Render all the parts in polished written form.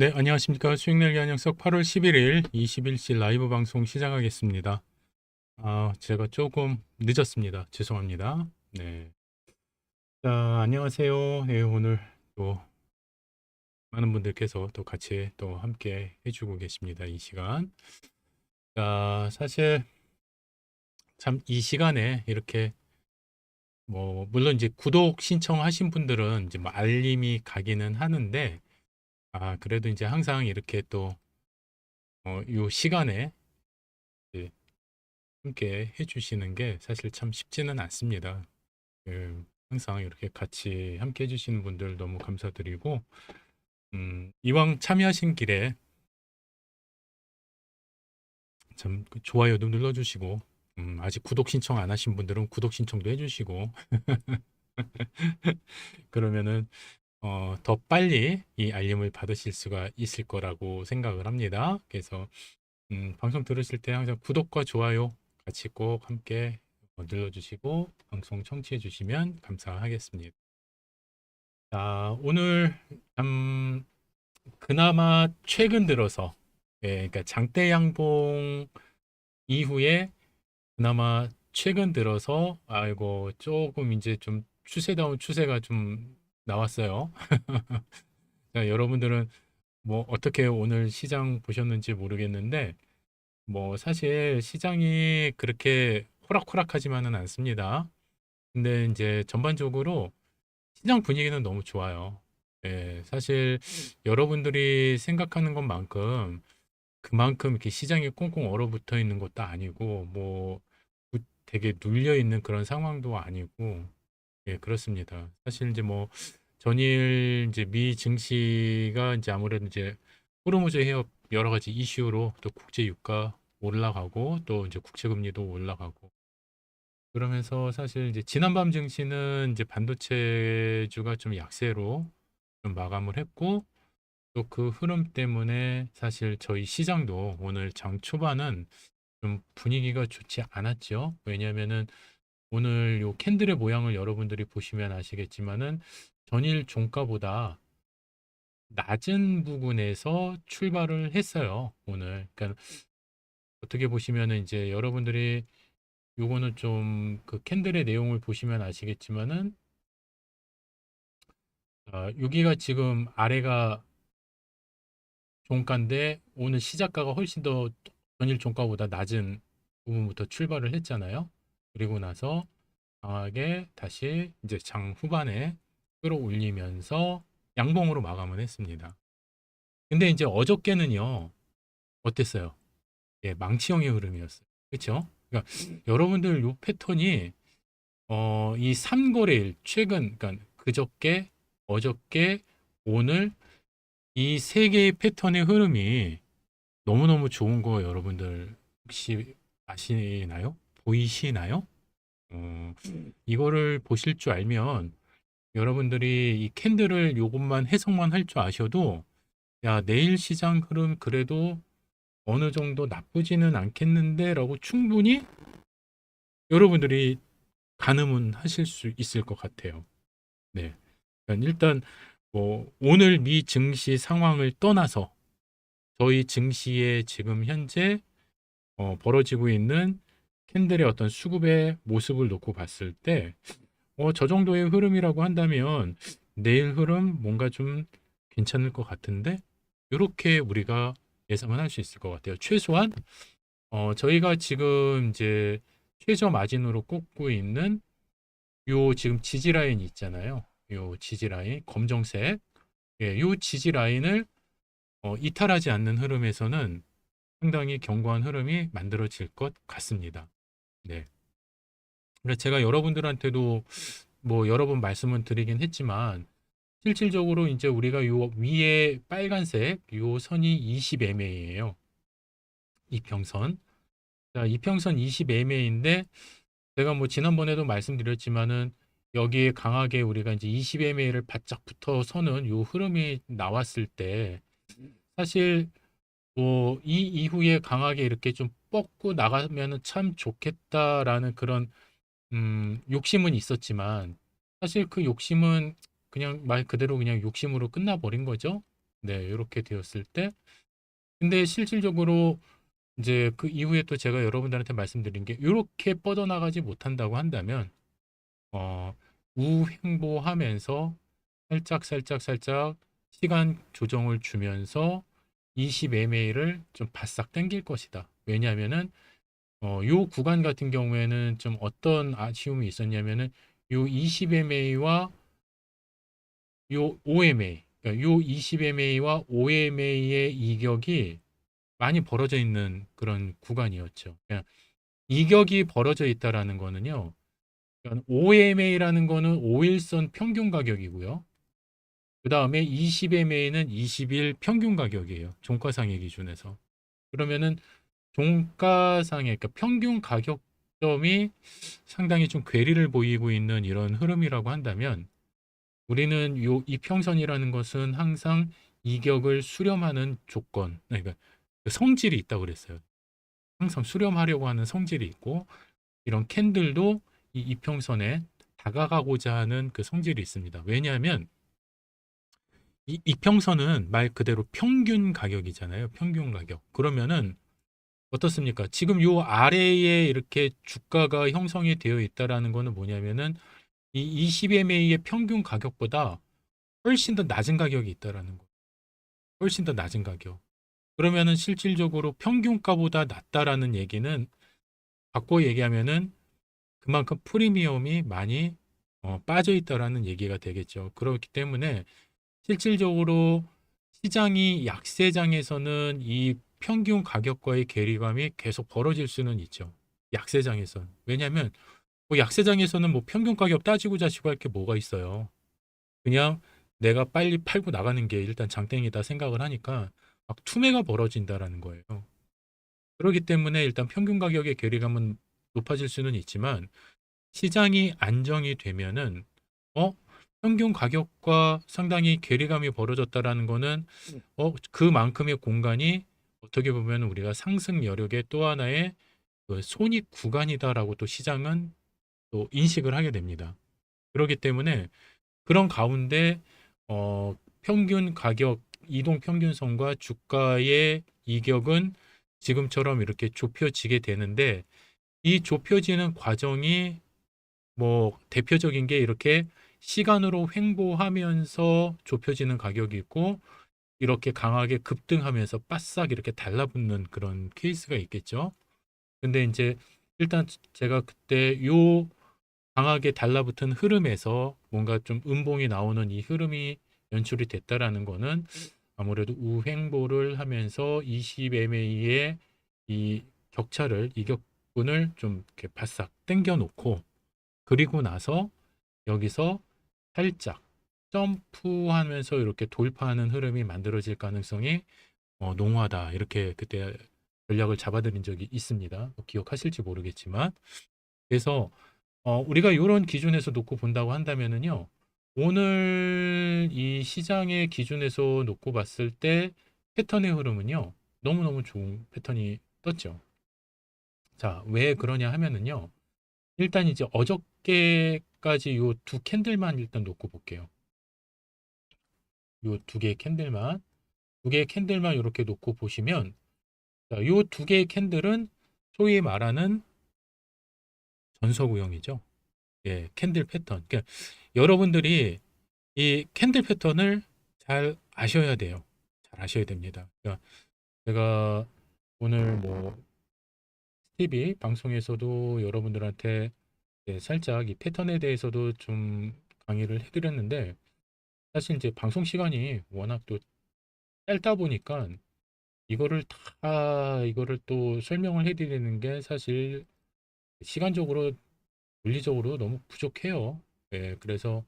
네, 안녕하십니까. 수익내기 한영석 8월 11일 21시 라이브 방송 시작하겠습니다. 제가 조금 늦었습니다. 죄송합니다. 네. 자, 안녕하세요. 네, 오늘 또 많은 분들께서 또 같이 또 함께 해주고 계십니다. 이 시간. 자, 사실 참 이 시간에 이렇게 뭐, 물론 이제 구독 신청하신 분들은 이제 뭐 알림이 가기는 하는데, 그래도 이제 항상 이렇게 또, 요 시간에 이제 함께 해주시는 게 사실 참 쉽지는 않습니다. 항상 이렇게 같이 함께 해주시는 분들 너무 감사드리고, 이왕 참여하신 길에 참그 좋아요도 눌러주시고, 아직 구독 신청 안 하신 분들은 구독 신청도 해주시고, 그러면은 더 빨리 이 알림을 받으실 수가 있을 거라고 생각을 합니다. 그래서 방송 들으실 때 항상 구독과 좋아요 같이 꼭 함께 눌러주시고 방송 청취해 주시면 감사하겠습니다. 자, 오늘 그나마 최근 들어서 그러니까 장대 양봉 이후에 그나마 최근 들어서 아이고 조금 이제 좀 추세다운 추세가 좀 나왔어요. 자, 여러분들은 뭐 어떻게 오늘 시장 보셨는지 모르겠는데 뭐 사실 시장이 그렇게 호락호락하지만은 않습니다. 근데 이제 전반적으로 시장 분위기는 너무 좋아요. 예, 사실 여러분들이 생각하는 것만큼 그만큼 이렇게 시장이 꽁꽁 얼어붙어 있는 것도 아니고 뭐 되게 눌려 있는 그런 상황도 아니고 예, 그렇습니다. 사실 이제 뭐 전일 이제 미 증시가 이제 아무래도 이제 호르무즈 해협 여러 가지 이슈로 또 국제 유가 올라가고 또 이제 국채 금리도 올라가고 그러면서 사실 이제 지난밤 증시는 이제 반도체주가 좀 약세로 좀 마감을 했고 또 그 흐름 때문에 사실 저희 시장도 오늘 장 초반은 좀 분위기가 좋지 않았죠. 왜냐하면은 오늘 요 캔들의 모양을 여러분들이 보시면 아시겠지만은 전일 종가보다 낮은 부분에서 출발을 했어요. 오늘. 그러니까 어떻게 보시면은 이제 여러분들이 요거는 좀 그 캔들의 내용을 보시면 아시겠지만은 여기가 지금 아래가 종가인데 오늘 시작가가 훨씬 더 전일 종가보다 낮은 부분부터 출발을 했잖아요. 그리고 나서 강하게 다시 이제 장 후반에 끌어올리면서 양봉으로 마감을 했습니다. 근데 이제 어저께는요, 어땠어요? 예, 망치형의 흐름이었어요. 그렇죠? 그러니까 여러분들 요 패턴이 이 3거래일 최근 그러니까 그저께, 어저께, 오늘 이 세 개의 패턴의 흐름이 너무너무 좋은 거 여러분들 혹시 아시나요? 보이시나요? 이거를 보실 줄 알면 여러분들이 이 캔들을 요것만 해석만 할 줄 아셔도 야, 내일 시장 흐름 그래도 어느 정도 나쁘지는 않겠는데 라고 충분히 여러분들이 가늠은 하실 수 있을 것 같아요. 네. 그러니까 일단 뭐 오늘 미 증시 상황을 떠나서 저희 증시의 지금 현재 벌어지고 있는 캔들의 어떤 수급의 모습을 놓고 봤을 때 저 정도의 흐름이라고 한다면 내일 흐름 뭔가 좀 괜찮을 것 같은데 이렇게 우리가 예상은 할 수 있을 것 같아요. 최소한 저희가 지금 이제 최저 마진으로 꼽고 있는 요 지금 지지 라인이 있잖아요. 요 지지 라인 검정색 예, 요 지지 라인을 이탈하지 않는 흐름에서는 상당히 견고한 흐름이 만들어질 것 같습니다. 네. 그래서 제가 여러분들한테도 뭐 여러 번 말씀을 드리긴 했지만 실질적으로 이제 우리가 요 위에 빨간색 요 선이 20MA예요. 이평선. 자, 이평선 20MA인데 제가 뭐 지난번에도 말씀드렸지만은 여기에 강하게 우리가 이제 20MA를 바짝 붙어서는 요 흐름이 나왔을 때 사실 뭐 이 이후에 강하게 이렇게 좀 뻗고 나가면은 참 좋겠다라는 그런 욕심은 있었지만 사실 그 욕심은 그냥 말 그대로 그냥 욕심으로 끝나버린 거죠. 네, 이렇게 되었을 때, 근데 실질적으로 이제 그 이후에 또 제가 여러분들한테 말씀드린 게 이렇게 뻗어나가지 못한다고 한다면 어, 우횡보하면서 살짝 살짝 살짝 시간 조정을 주면서 20MA를 좀 바싹 당길 것이다. 왜냐하면은 요 구간 같은 경우에는 좀 어떤 아쉬움이 있었냐면은 요 20MA와 요 5MA, 그러니까 요 20MA와 5MA의 이격이 많이 벌어져 있는 그런 구간이었죠. 그냥 이격이 벌어져 있다라는 거는요. 그러니까 OMA라는 거는 5일선 평균 가격이고요. 그 다음에 20MA는 20일 평균 가격이에요. 종가상의 기준에서. 그러면은 종가상의 그러니까 평균 가격점이 상당히 좀 괴리를 보이고 있는 이런 흐름이라고 한다면 우리는 요 이평선이라는 것은 항상 이격을 수렴하는 조건, 그러니까 그 성질이 있다고 그랬어요. 항상 수렴하려고 하는 성질이 있고 이런 캔들도 이 이평선에 다가가고자 하는 그 성질이 있습니다. 왜냐하면 이 이평선은 말 그대로 평균 가격이잖아요. 평균 가격. 그러면은 어떻습니까? 지금 요 아래에 이렇게 주가가 형성이 되어 있다라는 거는 뭐냐면은 이 20MA의 평균 가격보다 훨씬 더 낮은 가격이 있다라는 거. 훨씬 더 낮은 가격. 그러면은 실질적으로 평균가보다 낮다라는 얘기는 바꿔 얘기하면은 그만큼 프리미엄이 많이 빠져 있다라는 얘기가 되겠죠. 그렇기 때문에 실질적으로 시장이 약세장에서는 이 평균 가격과의 괴리감이 계속 벌어질 수는 있죠. 약세장에선. 왜냐하면 뭐 약세장에서는 뭐 평균 가격 따지고 자시고 할 게 뭐가 있어요. 그냥 내가 빨리 팔고 나가는 게 일단 장땡이다 생각을 하니까 막 투매가 벌어진다라는 거예요. 그렇기 때문에 일단 평균 가격의 괴리감은 높아질 수는 있지만 시장이 안정이 되면은 어 평균 가격과 상당히 괴리감이 벌어졌다라는 거는 그만큼의 공간이 어떻게 보면 우리가 상승 여력의 또 하나의 그 손익 구간이다라고 또 시장은 또 인식을 하게 됩니다. 그렇기 때문에 그런 가운데 평균 가격 이동 평균선과 주가의 이격은 지금처럼 이렇게 좁혀지게 되는데 이 좁혀지는 과정이 뭐 대표적인 게 이렇게 시간으로 횡보하면서 좁혀지는 가격이 있고 이렇게 강하게 급등하면서 바싹 이렇게 달라붙는 그런 케이스가 있겠죠. 근데 이제 일단 제가 그때 요 강하게 달라붙은 흐름에서 뭔가 좀 음봉이 나오는 이 흐름이 연출이 됐다라는 거는 아무래도 우횡보를 하면서 20MA의 이 격차를 이격분을 좀 이렇게 바싹 당겨 놓고 그리고 나서 여기서 살짝 점프하면서 이렇게 돌파하는 흐름이 만들어질 가능성이 농후하다. 이렇게 그때 전략을 잡아드린 적이 있습니다. 뭐 기억하실지 모르겠지만. 그래서 우리가 이런 기준에서 놓고 본다고 한다면은요. 오늘 이 시장의 기준에서 놓고 봤을 때 패턴의 흐름은요. 너무너무 좋은 패턴이 떴죠. 자, 왜 그러냐 하면은요. 일단 이제 어저께까지 요 두 캔들만 일단 놓고 볼게요. 요 두 개의 캔들만, 두 개의 캔들만 이렇게 놓고 보시면, 요 두 개의 캔들은 소위 말하는 전서구형이죠. 예, 캔들 패턴. 그러니까 여러분들이 이 캔들 패턴을 잘 아셔야 돼요. 잘 아셔야 됩니다. 그러니까 제가 오늘 뭐 TV 방송에서도 여러분들한테 살짝 이 패턴에 대해서도 좀 강의를 해드렸는데 사실 이제 방송 시간이 워낙 또 짧다 보니까 이거를 또 설명을 해드리는 게 사실 시간적으로 물리적으로 너무 부족해요. 예, 그래서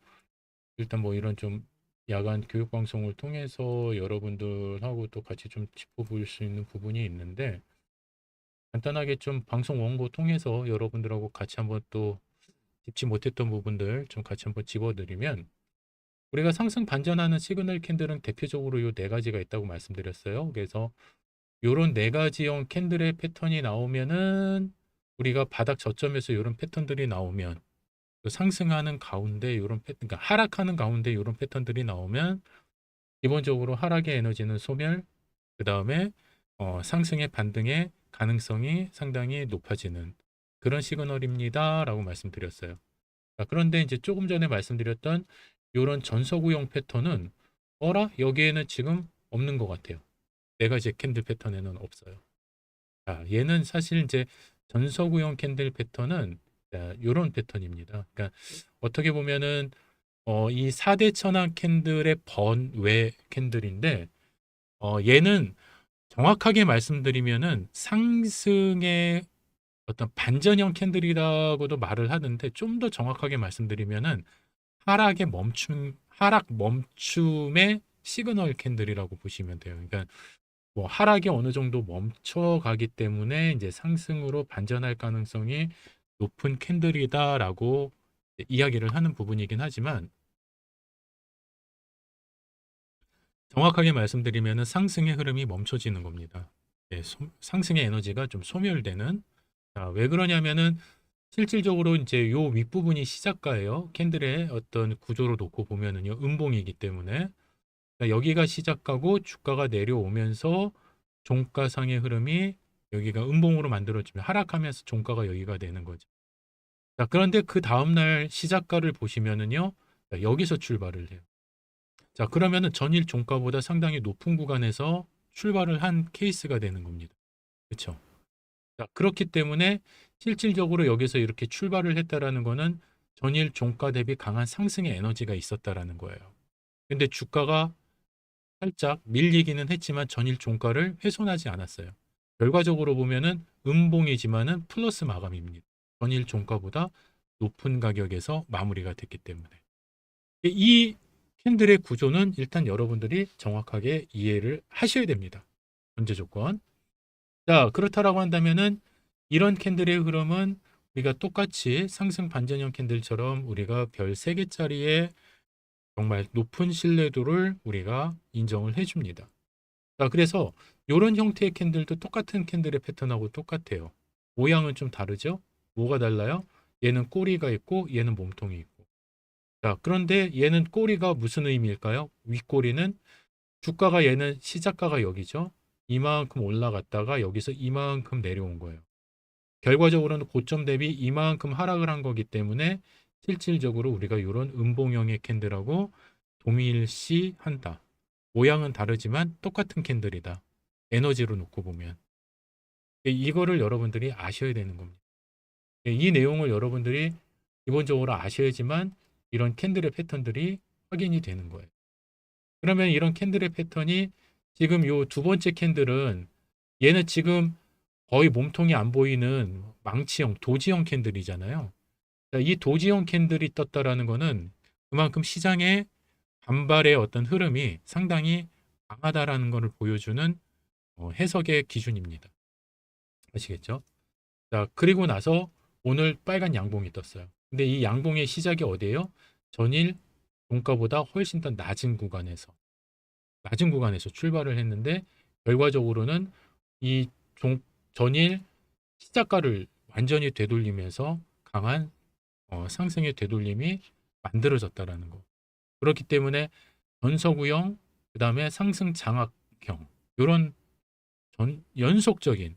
일단 뭐 이런 좀 야간 교육 방송을 통해서 여러분들하고 또 같이 좀 짚어볼 수 있는 부분이 있는데 간단하게 좀 방송 원고 통해서 여러분들하고 같이 한번 또 짚지 못했던 부분들 좀 같이 한번 짚어드리면 우리가 상승 반전하는 시그널 캔들은 대표적으로 요 네 가지가 있다고 말씀드렸어요. 그래서 요런 네 가지형 캔들의 패턴이 나오면은 우리가 바닥 저점에서 요런 패턴들이 나오면 그 상승하는 가운데 요런 패턴, 그러니까 하락하는 가운데 요런 패턴들이 나오면 기본적으로 하락의 에너지는 소멸, 그 다음에 상승의 반등의 가능성이 상당히 높아지는 그런 시그널입니다라고 말씀드렸어요. 자, 그런데 이제 조금 전에 말씀드렸던 이런 전서구형 패턴은 여기에는 지금 없는 것 같아요. 네 가지 캔들 패턴에는 없어요. 자, 얘는 사실 이제 전서구형 캔들 패턴은 이런 패턴입니다. 그러니까 어떻게 보면은 이 4대 천왕 캔들의 번외 캔들인데 얘는 정확하게 말씀드리면은 상승의 어떤 반전형 캔들이라고도 말을 하는데 좀 더 정확하게 말씀드리면은 하락 멈춤의 시그널 캔들이라고 보시면 돼요. 그러니까 뭐 하락이 어느 정도 멈춰가기 때문에 이제 상승으로 반전할 가능성이 높은 캔들이다라고 이야기를 하는 부분이긴 하지만 정확하게 말씀드리면은 상승의 흐름이 멈춰지는 겁니다. 예, 상승의 에너지가 좀 소멸되는. 자, 왜 그러냐면은 실질적으로 이제 요 윗부분이 시작가예요. 캔들의 어떤 구조로 놓고 보면은요, 음봉이기 때문에. 그러니까 여기가 시작가고 주가가 내려오면서 종가상의 흐름이 여기가 음봉으로 만들어지면 하락하면서 종가가 여기가 되는 거죠. 자, 그런데 그 다음날 시작가를 보시면은요, 자, 여기서 출발을 해요. 자, 그러면은 전일 종가보다 상당히 높은 구간에서 출발을 한 케이스가 되는 겁니다. 그렇죠? 자, 그렇기 때문에 실질적으로 여기서 이렇게 출발을 했다라는 거는 전일 종가 대비 강한 상승의 에너지가 있었다라는 거예요. 근데 주가가 살짝 밀리기는 했지만 전일 종가를 훼손하지 않았어요. 결과적으로 보면은 음봉이지만은 플러스 마감입니다. 전일 종가보다 높은 가격에서 마무리가 됐기 때문에. 이 캔들의 구조는 일단 여러분들이 정확하게 이해를 하셔야 됩니다. 전제 조건. 자, 그렇다라고 한다면은 이런 캔들의 흐름은 우리가 똑같이 상승 반전형 캔들처럼 우리가 별 3개짜리의 정말 높은 신뢰도를 우리가 인정을 해줍니다. 자, 그래서 이런 형태의 캔들도 똑같은 캔들의 패턴하고 똑같아요. 모양은 좀 다르죠? 뭐가 달라요? 얘는 꼬리가 있고 얘는 몸통이 있고. 자, 그런데 얘는 꼬리가 무슨 의미일까요? 윗꼬리는 주가가 얘는 시작가가 여기죠. 이만큼 올라갔다가 여기서 이만큼 내려온 거예요. 결과적으로는 고점 대비 이만큼 하락을 한 거기 때문에 실질적으로 우리가 이런 음봉형의 캔들하고 동일시한다. 모양은 다르지만 똑같은 캔들이다. 에너지로 놓고 보면. 이거를 여러분들이 아셔야 되는 겁니다. 이 내용을 여러분들이 기본적으로 아셔야지만 이런 캔들의 패턴들이 확인이 되는 거예요. 그러면 이런 캔들의 패턴이 지금 요 두 번째 캔들은 얘는 지금 거의 몸통이 안 보이는 망치형, 도지형 캔들이잖아요. 이 도지형 캔들이 떴다라는 거는 그만큼 시장의 반발의 어떤 흐름이 상당히 강하다라는 것을 보여주는 해석의 기준입니다. 아시겠죠? 자, 그리고 나서 오늘 빨간 양봉이 떴어요. 근데 이 양봉의 시작이 어디예요? 전일 종가보다 훨씬 더 낮은 구간에서 출발을 했는데 결과적으로는 이 전일 시작가를 완전히 되돌리면서 강한 상승의 되돌림이 만들어졌다라는 거. 그렇기 때문에 전서구형, 그 다음에 상승 장악형 이런 연속적인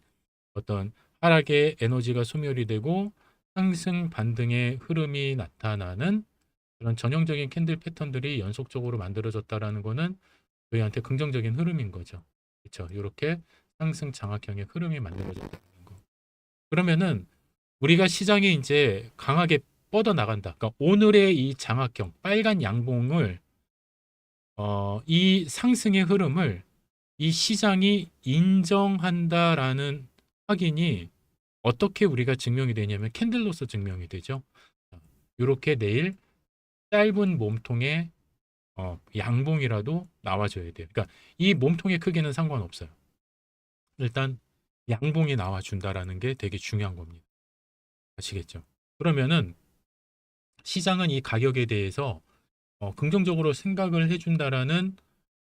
어떤 하락의 에너지가 소멸이 되고 상승 반등의 흐름이 나타나는 그런 전형적인 캔들 패턴들이 연속적으로 만들어졌다라는 거는 저희한테 긍정적인 흐름인 거죠. 그렇죠? 이렇게 상승 장악형의 흐름이 만들어졌다는 거. 그러면은 우리가 시장이 이제 강하게 뻗어 나간다. 그러니까 오늘의 이 장악형 빨간 양봉을 이 상승의 흐름을 이 시장이 인정한다라는 확인이 어떻게 우리가 증명이 되냐면 캔들로서 증명이 되죠. 이렇게 내일 짧은 몸통의 양봉이라도 나와줘야 돼요. 그러니까 이 몸통의 크기는 상관없어요. 일단 양봉이 나와준다라는 게 되게 중요한 겁니다. 아시겠죠? 그러면은 시장은 이 가격에 대해서 긍정적으로 생각을 해준다라는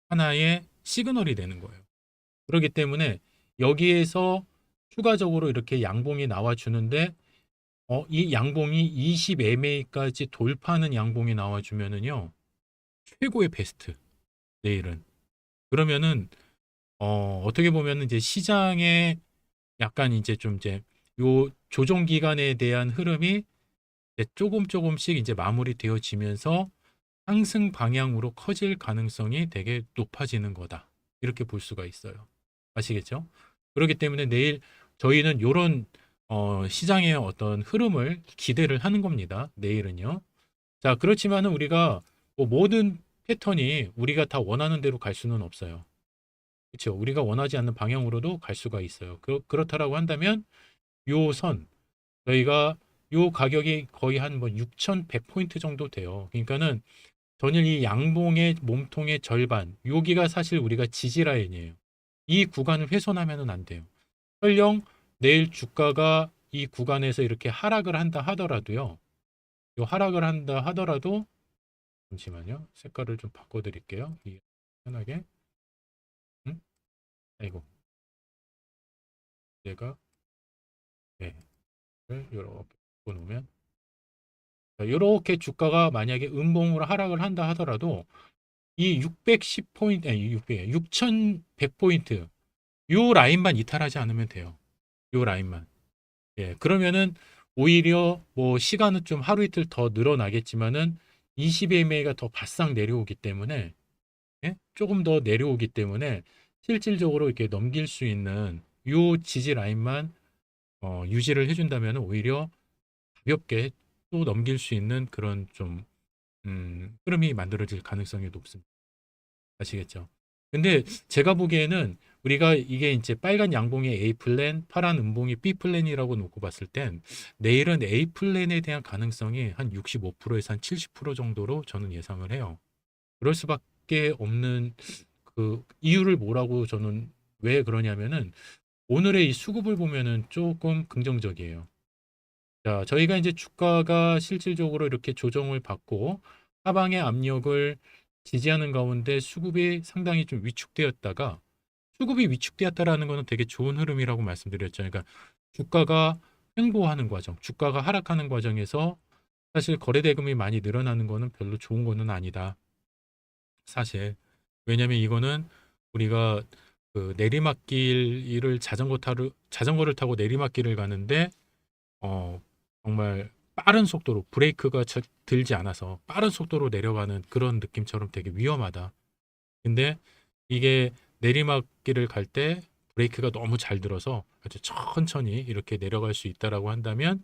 하나의 시그널이 되는 거예요. 그렇기 때문에 여기에서 추가적으로 이렇게 양봉이 나와주는데 이 양봉이 20MA까지 돌파하는 양봉이 나와주면은요 최고의 베스트. 내일은. 그러면은 어떻게 보면은 이제 시장에 약간 이제 좀 이제 요 조정 기간에 대한 흐름이 이제 조금씩 이제 마무리되어지면서 상승 방향으로 커질 가능성이 되게 높아지는 거다. 이렇게 볼 수가 있어요. 아시겠죠? 그렇기 때문에 내일 저희는 요런 시장의 어떤 흐름을 기대를 하는 겁니다. 내일은요. 자, 그렇지만은 우리가 뭐 모든 패턴이 우리가 다 원하는 대로 갈 수는 없어요. 그렇죠? 우리가 원하지 않는 방향으로도 갈 수가 있어요. 그렇다라고 한다면 요 선, 저희가 요 가격이 거의 한 뭐 6,100포인트 정도 돼요. 그러니까는 전일 이 양봉의 몸통의 절반, 여기가 사실 우리가 지지 라인이에요. 이 구간을 훼손하면은 안 돼요. 설령 내일 주가가 이 구간에서 이렇게 하락을 한다 하더라도요. 요 하락을 한다 하더라도 잠시만요. 색깔을 좀 바꿔 드릴게요. 편하게. 응? 아이고. 얘가 네. 이렇게 바꿔 놓으면 이렇게 주가가 만약에 음봉으로 하락을 한다 하더라도 이 610포인트 아니 6100포인트 요 라인만 이탈하지 않으면 돼요. 요 라인만. 예. 그러면은 오히려 뭐 시간은 좀 하루 이틀 더 늘어나겠지만은 20MA가 더 바싹 내려오기 때문에 예? 조금 더 내려오기 때문에 실질적으로 이렇게 넘길 수 있는 요 지지 라인만 유지를 해준다면 오히려 가볍게 또 넘길 수 있는 그런 좀 흐름이 만들어질 가능성이 높습니다. 아시겠죠? 근데 제가 보기에는 우리가 이게 이제 빨간 양봉이 A 플랜, 파란 음봉이 B 플랜이라고 놓고 봤을 땐 내일은 A 플랜에 대한 가능성이 한 65%에서 한 70% 정도로 저는 예상을 해요. 그럴 수밖에 없는 그 이유를 뭐라고 저는 왜 그러냐면은 오늘의 이 수급을 보면은 조금 긍정적이에요. 자, 저희가 이제 주가가 실질적으로 이렇게 조정을 받고 하방의 압력을 지지하는 가운데 수급이 상당히 좀 위축되었다가 수급이 위축되었다라는 것은 되게 좋은 흐름이라고 말씀드렸죠. 그러니까 주가가 횡보하는 과정, 주가가 하락하는 과정에서 사실 거래 대금이 많이 늘어나는 거는 별로 좋은 거는 아니다. 사실. 왜냐면 이거는 우리가 그 내리막길을 자전거를 타고 내리막길을 가는데 어, 정말 빠른 속도로 브레이크가 들지 않아서 빠른 속도로 내려가는 그런 느낌처럼 되게 위험하다. 근데 이게 내리막길을 갈 때 브레이크가 너무 잘 들어서 아주 천천히 이렇게 내려갈 수 있다라고 한다면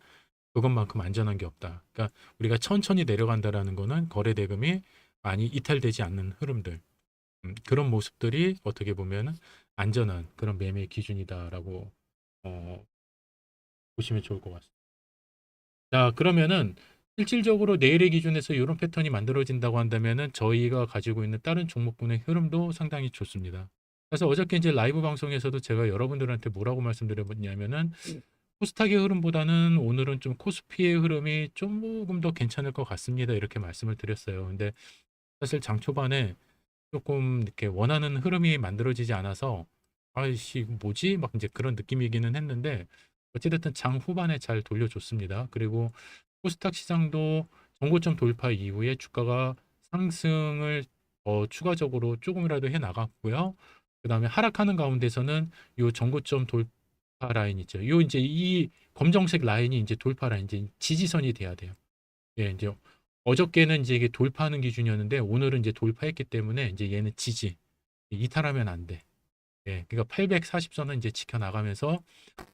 그것만큼 안전한 게 없다. 그러니까 우리가 천천히 내려간다라는 거는 거래 대금이 많이 이탈되지 않는 흐름들. 그런 모습들이 어떻게 보면 안전한 그런 매매 기준이다라고 어, 보시면 좋을 것 같습니다. 자, 그러면은 실질적으로 내일의 기준에서 이런 패턴이 만들어진다고 한다면은 저희가 가지고 있는 다른 종목군의 흐름도 상당히 좋습니다. 그래서 어저께 이제 라이브 방송에서도 제가 여러분들한테 뭐라고 말씀드렸냐면은 코스닥의 흐름보다는 오늘은 좀 코스피의 흐름이 조금 더 괜찮을 것 같습니다. 이렇게 말씀을 드렸어요. 근데 사실 장 초반에 조금 이렇게 원하는 흐름이 만들어지지 않아서 아이씨 뭐지? 막 이제 그런 느낌이기는 했는데 어찌됐든 장 후반에 잘 돌려줬습니다. 그리고 코스닥 시장도 정고점 돌파 이후에 주가가 상승을 추가적으로 조금이라도 해 나갔고요. 그다음에 하락하는 가운데서는 요 정고점 돌파 라인 있죠. 요 이제 이 검정색 라인이 이제 돌파 라인 이제 지지선이 돼야 돼요. 예, 이제 어저께는 이제 이게 돌파하는 기준이었는데 오늘은 이제 돌파했기 때문에 이제 얘는 지지. 이탈하면 안 돼. 예, 그러니까 840선은 이제 지켜나가면서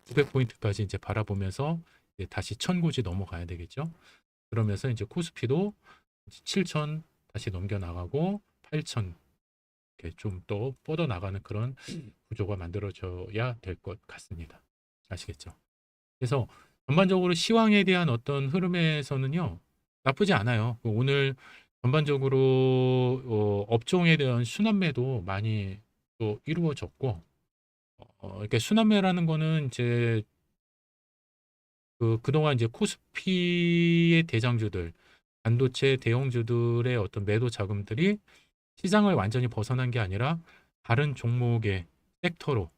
900포인트까지 이제 바라보면서 이제 다시 1000고지 넘어가야 되겠죠. 그러면서 이제 코스피도 7000 다시 넘겨 나가고 8000 이렇게 좀 또 뻗어 나가는 그런 구조가 만들어져야 될 것 같습니다. 아시겠죠? 그래서 전반적으로 시황에 대한 어떤 흐름에서는요, 나쁘지 않아요. 오늘 전반적으로 업종에 대한 순환매도 많이 또 이루어졌고, 이렇게 순환매라는 거는 이제 그동안 이제 코스피의 대장주들, 반도체 대형주들의 어떤 매도 자금들이 시장을 완전히 벗어난 게 아니라 다른 종목의 섹터로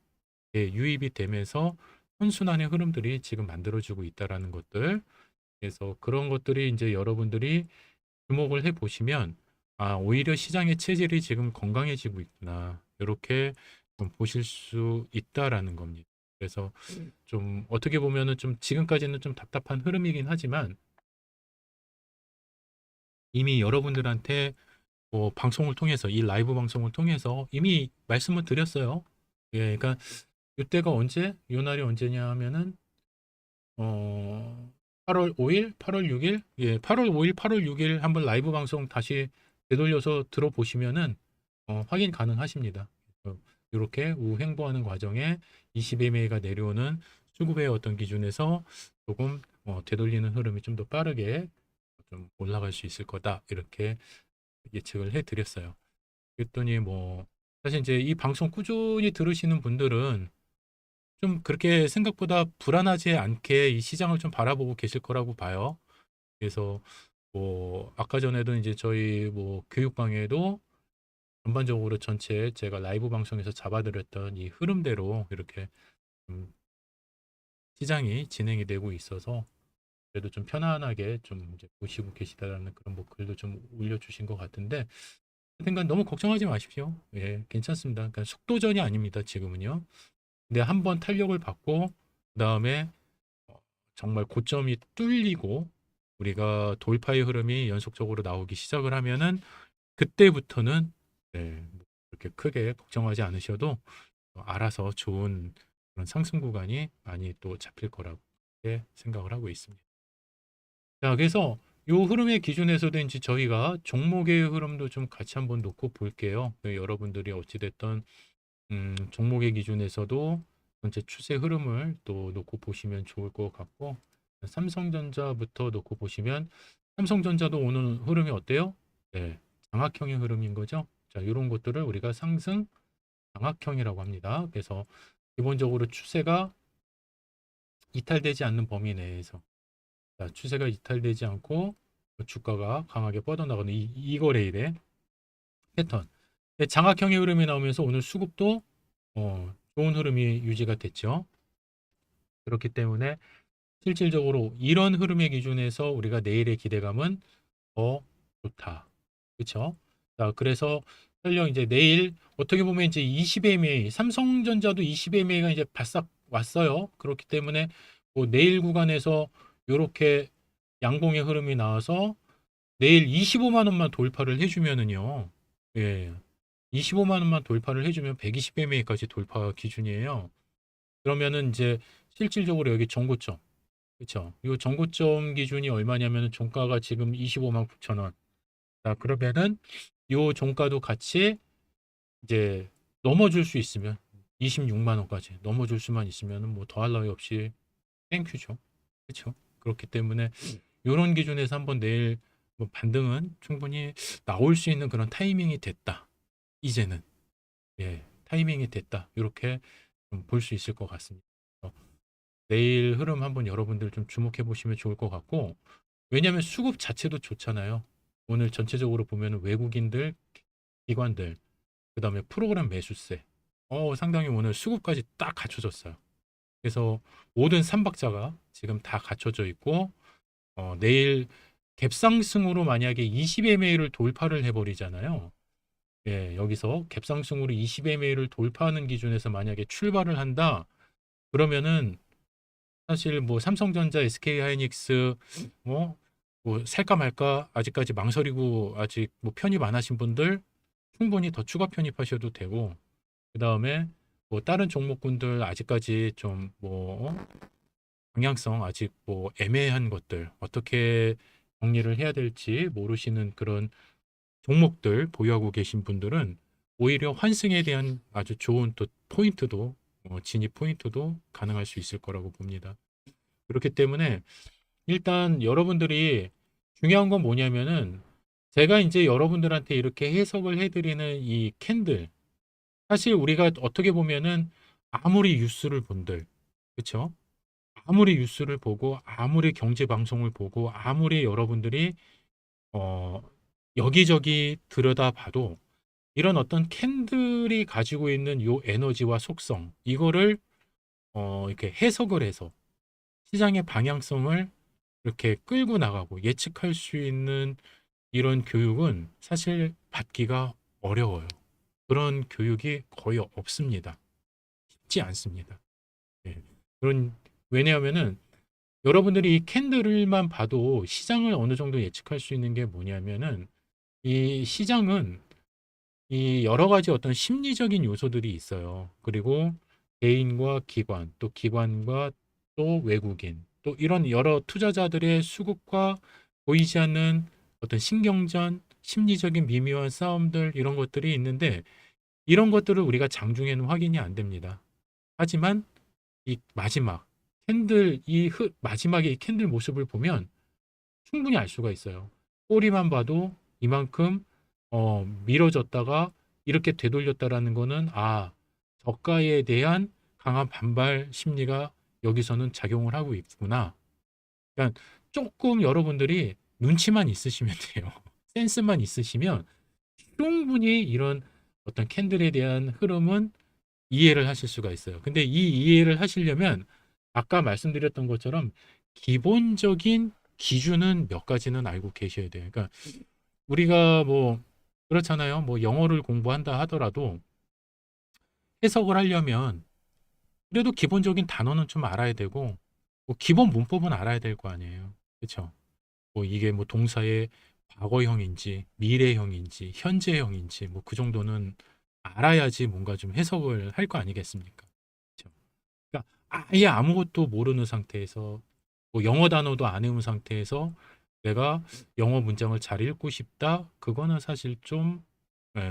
유입이 되면서 선순환의 흐름들이 지금 만들어지고 있다라는 것들. 그래서 그런 것들이 이제 여러분들이 주목을 해 보시면 오히려 시장의 체질이 지금 건강해지고 있구나. 이렇게 좀 보실 수 있다라는 겁니다. 그래서 좀 어떻게 보면은 좀 지금까지는 좀 답답한 흐름이긴 하지만 이미 여러분들한테 뭐 방송을 통해서 이 라이브 방송을 통해서 이미 말씀을 드렸어요. 예, 그러니까 이때가 언제? 요 날이 언제냐 하면은 8월 5일, 8월 6일, 예, 8월 5일, 8월 6일 한번 라이브 방송 다시 되돌려서 들어보시면은 확인 가능하십니다. 이렇게 우행보하는 과정에 20MA가 내려오는 수급의 어떤 기준에서 조금 되돌리는 흐름이 좀 더 빠르게 좀 올라갈 수 있을 거다. 이렇게 예측을 해드렸어요. 그랬더니 뭐 사실 이제 이 방송 꾸준히 들으시는 분들은 좀 그렇게 생각보다 불안하지 않게 이 시장을 좀 바라보고 계실 거라고 봐요. 그래서 뭐 아까 전에도 이제 저희 뭐 교육방에도 전반적으로 전체 제가 라이브 방송에서 잡아드렸던 이 흐름대로 이렇게 좀 시장이 진행이 되고 있어서 그래도 좀 편안하게 좀 이제 보시고 계시다라는 그런 뭐 글도 좀 올려주신 것 같은데 하여튼간 너무 걱정하지 마십시오. 예, 괜찮습니다. 그러니까 속도전이 아닙니다. 지금은요. 근데 한번 탄력을 받고 그다음에 정말 고점이 뚫리고 우리가 돌파의 흐름이 연속적으로 나오기 시작을 하면은 그때부터는 네, 뭐 그렇게 크게 걱정하지 않으셔도 알아서 좋은 그런 상승 구간이 많이 또 잡힐 거라고 생각을 하고 있습니다. 자, 그래서 요 흐름의 기준에서도 이제 저희가 종목의 흐름도 좀 같이 한번 놓고 볼게요. 여러분들이 어찌됐든 종목의 기준에서도 전체 추세 흐름을 또 놓고 보시면 좋을 것 같고 삼성전자부터 놓고 보시면 삼성전자도 오늘 흐름이 어때요? 네, 장악형의 흐름인 거죠. 자, 이런 것들을 우리가 상승 장악형이라고 합니다. 그래서 기본적으로 추세가 이탈되지 않는 범위 내에서 자, 추세가 이탈되지 않고 주가가 강하게 뻗어나가는 이 거래일의 패턴. 장악형의 흐름이 나오면서 오늘 수급도 좋은 흐름이 유지가 됐죠. 그렇기 때문에 실질적으로 이런 흐름의 기준에서 우리가 내일의 기대감은 더 좋다. 그렇죠? 자, 그래서 설령 이제 내일 어떻게 보면 이제 20MA, 삼성전자도 20MA가 이제 바싹 왔어요. 그렇기 때문에 뭐 내일 구간에서 이렇게 양봉의 흐름이 나와서 내일 25만 원만 돌파를 해주면은요. 예. 25만 원만 돌파를 해주면 120MA까지 돌파 기준이에요. 그러면은 이제 실질적으로 여기 정고점, 그렇죠? 이 정고점 기준이 얼마냐면 종가가 지금 25만 9천 원. 자, 그러면은 이 종가도 같이 이제 넘어줄 수 있으면 26만 원까지 넘어줄 수만 있으면은 뭐 더할 나위 없이 땡큐죠. 그렇죠? 그렇기 때문에 이런 기준에서 한번 내일 뭐 반등은 충분히 나올 수 있는 그런 타이밍이 됐다. 이제는 타이밍이 됐다. 이렇게 볼 수 있을 것 같습니다. 내일 흐름 한번 여러분들 좀 주목해 보시면 좋을 것 같고 왜냐하면 수급 자체도 좋잖아요. 오늘 전체적으로 보면 외국인들, 기관들, 그다음에 프로그램 매수세, 상당히 오늘 수급까지 딱 갖춰졌어요. 그래서 모든 삼박자가 지금 다 갖춰져 있고 내일 갭상승으로 만약에 20MA를 돌파를 해버리잖아요. 예, 여기서 갭상승으로 20MA를 돌파하는 기준에서 만약에 출발을 한다. 그러면은 사실 뭐 삼성전자, SK하이닉스 뭐 살까 말까 아직까지 망설이고 아직 뭐 편입 안 하신 분들 충분히 더 추가 편입하셔도 되고 그다음에 뭐 다른 종목군들 아직까지 좀 뭐 방향성 아직 뭐 애매한 것들 어떻게 정리를 해야 될지 모르시는 그런 종목들 보유하고 계신 분들은 오히려 환승에 대한 아주 좋은 또 포인트도 진입 포인트도 가능할 수 있을 거라고 봅니다. 그렇기 때문에 일단 여러분들이 중요한 건 뭐냐면은 제가 이제 여러분들한테 이렇게 해석을 해드리는 이 캔들 사실 우리가 어떻게 보면은 아무리 뉴스를 본들 그렇죠? 아무리 뉴스를 보고 아무리 경제 방송을 보고 아무리 여러분들이 어 여기저기 들여다봐도 이런 어떤 캔들이 가지고 있는 요 에너지와 속성 이거를 이렇게 해석을 해서 시장의 방향성을 이렇게 끌고 나가고 예측할 수 있는 이런 교육은 사실 받기가 어려워요. 그런 교육이 거의 없습니다. 쉽지 않습니다. 예. 그런 왜냐하면은 여러분들이 이 캔들만 봐도 시장을 어느 정도 예측할 수 있는 게 뭐냐면은 이 시장은 이 여러 가지 어떤 심리적인 요소들이 있어요. 그리고 개인과 기관, 또 기관과 또 외국인, 또 이런 여러 투자자들의 수급과 보이지 않는 어떤 신경전, 심리적인 미묘한 싸움들 이런 것들이 있는데 이런 것들을 우리가 장중에는 확인이 안 됩니다. 하지만 이 마지막 캔들 마지막에 이 캔들 모습을 보면 충분히 알 수가 있어요. 꼬리만 봐도 이만큼 밀어졌다가 이렇게 되돌렸다라는 거는 저가에 대한 강한 반발 심리가 여기서는 작용을 하고 있구나. 그러니까 조금 여러분들이 눈치만 있으시면 돼요. 센스만 있으시면 충분히 이런 어떤 캔들에 대한 흐름은 이해를 하실 수가 있어요. 근데 이 이해를 하시려면 아까 말씀드렸던 것처럼 기본적인 기준은 몇 가지는 알고 계셔야 돼요. 그러니까 우리가 뭐 그렇잖아요. 뭐 영어를 공부한다 하더라도 해석을 하려면 그래도 기본적인 단어는 좀 알아야 되고 뭐 기본 문법은 알아야 될 거 아니에요. 그렇죠? 뭐 이게 뭐 동사의 과거형인지 미래형인지 현재형인지 뭐 그 정도는 알아야지 뭔가 좀 해석을 할 거 아니겠습니까? 그렇죠? 그러니까 아예 아무것도 모르는 상태에서 뭐 영어 단어도 안 외운 상태에서 내가 영어 문장을 잘 읽고 싶다? 그거는 사실 좀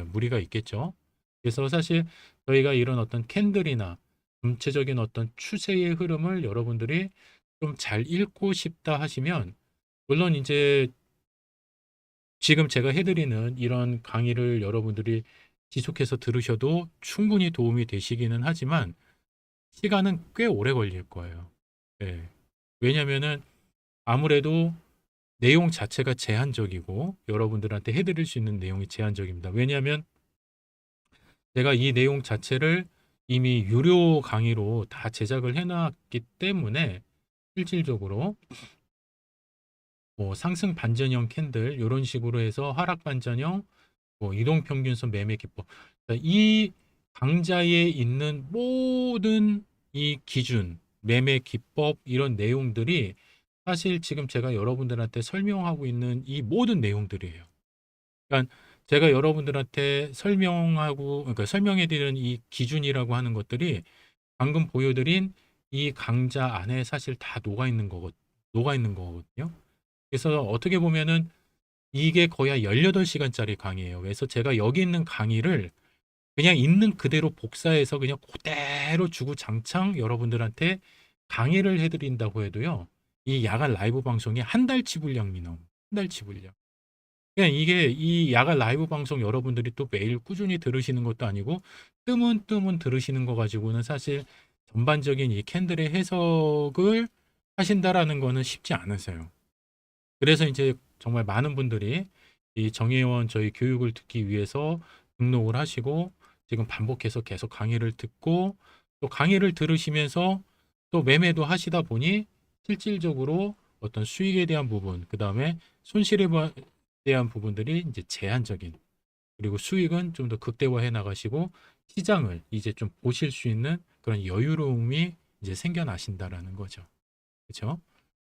무리가 있겠죠. 그래서 사실 저희가 이런 어떤 캔들이나 전체적인 어떤 추세의 흐름을 여러분들이 좀 잘 읽고 싶다 하시면 물론 이제 지금 제가 해드리는 이런 강의를 여러분들이 지속해서 들으셔도 충분히 도움이 되시기는 하지만 시간은 꽤 오래 걸릴 거예요. 네. 왜냐면은 아무래도 내용 자체가 제한적이고 여러분들한테 해드릴 수 있는 내용이 제한적입니다. 왜냐하면 제가 이 내용 자체를 이미 유료 강의로 다 제작을 해놨기 때문에 실질적으로 뭐 상승 반전형 캔들 이런 식으로 해서 하락 반전형 뭐 이동평균선 매매 기법 이 강좌에 있는 모든 이 기준 매매 기법 이런 내용들이 사실 지금 제가 여러분들한테 설명하고 있는 이 모든 내용들이에요. 그러니까 제가 여러분들한테 그러니까 설명해 드리는 이 기준이라고 하는 것들이 방금 보여드린 이 강좌 안에 사실 다 녹아 있는 거거든요. 그래서 어떻게 보면은 이게 거의 한 18시간짜리 강의예요. 그래서 제가 여기 있는 강의를 그냥 있는 그대로 복사해서 그냥 그대로 주구장창 여러분들한테 강의를 해드린다고 해도요. 이 야간 라이브 방송이 한 달치 분량이 나옵니다. 한 달치 분량. 그냥 이게 이 야간 라이브 방송 여러분들이 또 매일 꾸준히 들으시는 것도 아니고 뜨문뜨문 들으시는 거 가지고는 사실 전반적인 이 캔들의 해석을 하신다라는 거는 쉽지 않으세요. 그래서 이제 정말 많은 분들이 이 정혜원 저희 교육을 듣기 위해서 등록을 하시고 지금 반복해서 계속 강의를 듣고 또 강의를 들으시면서 또 매매도 하시다 보니 실질적으로 어떤 수익에 대한 부분, 그 다음에 손실에 대한 부분들이 이제 제한적인 그리고 수익은 좀 더 극대화해 나가시고 시장을 이제 좀 보실 수 있는 그런 여유로움이 이제 생겨나신다라는 거죠. 그렇죠?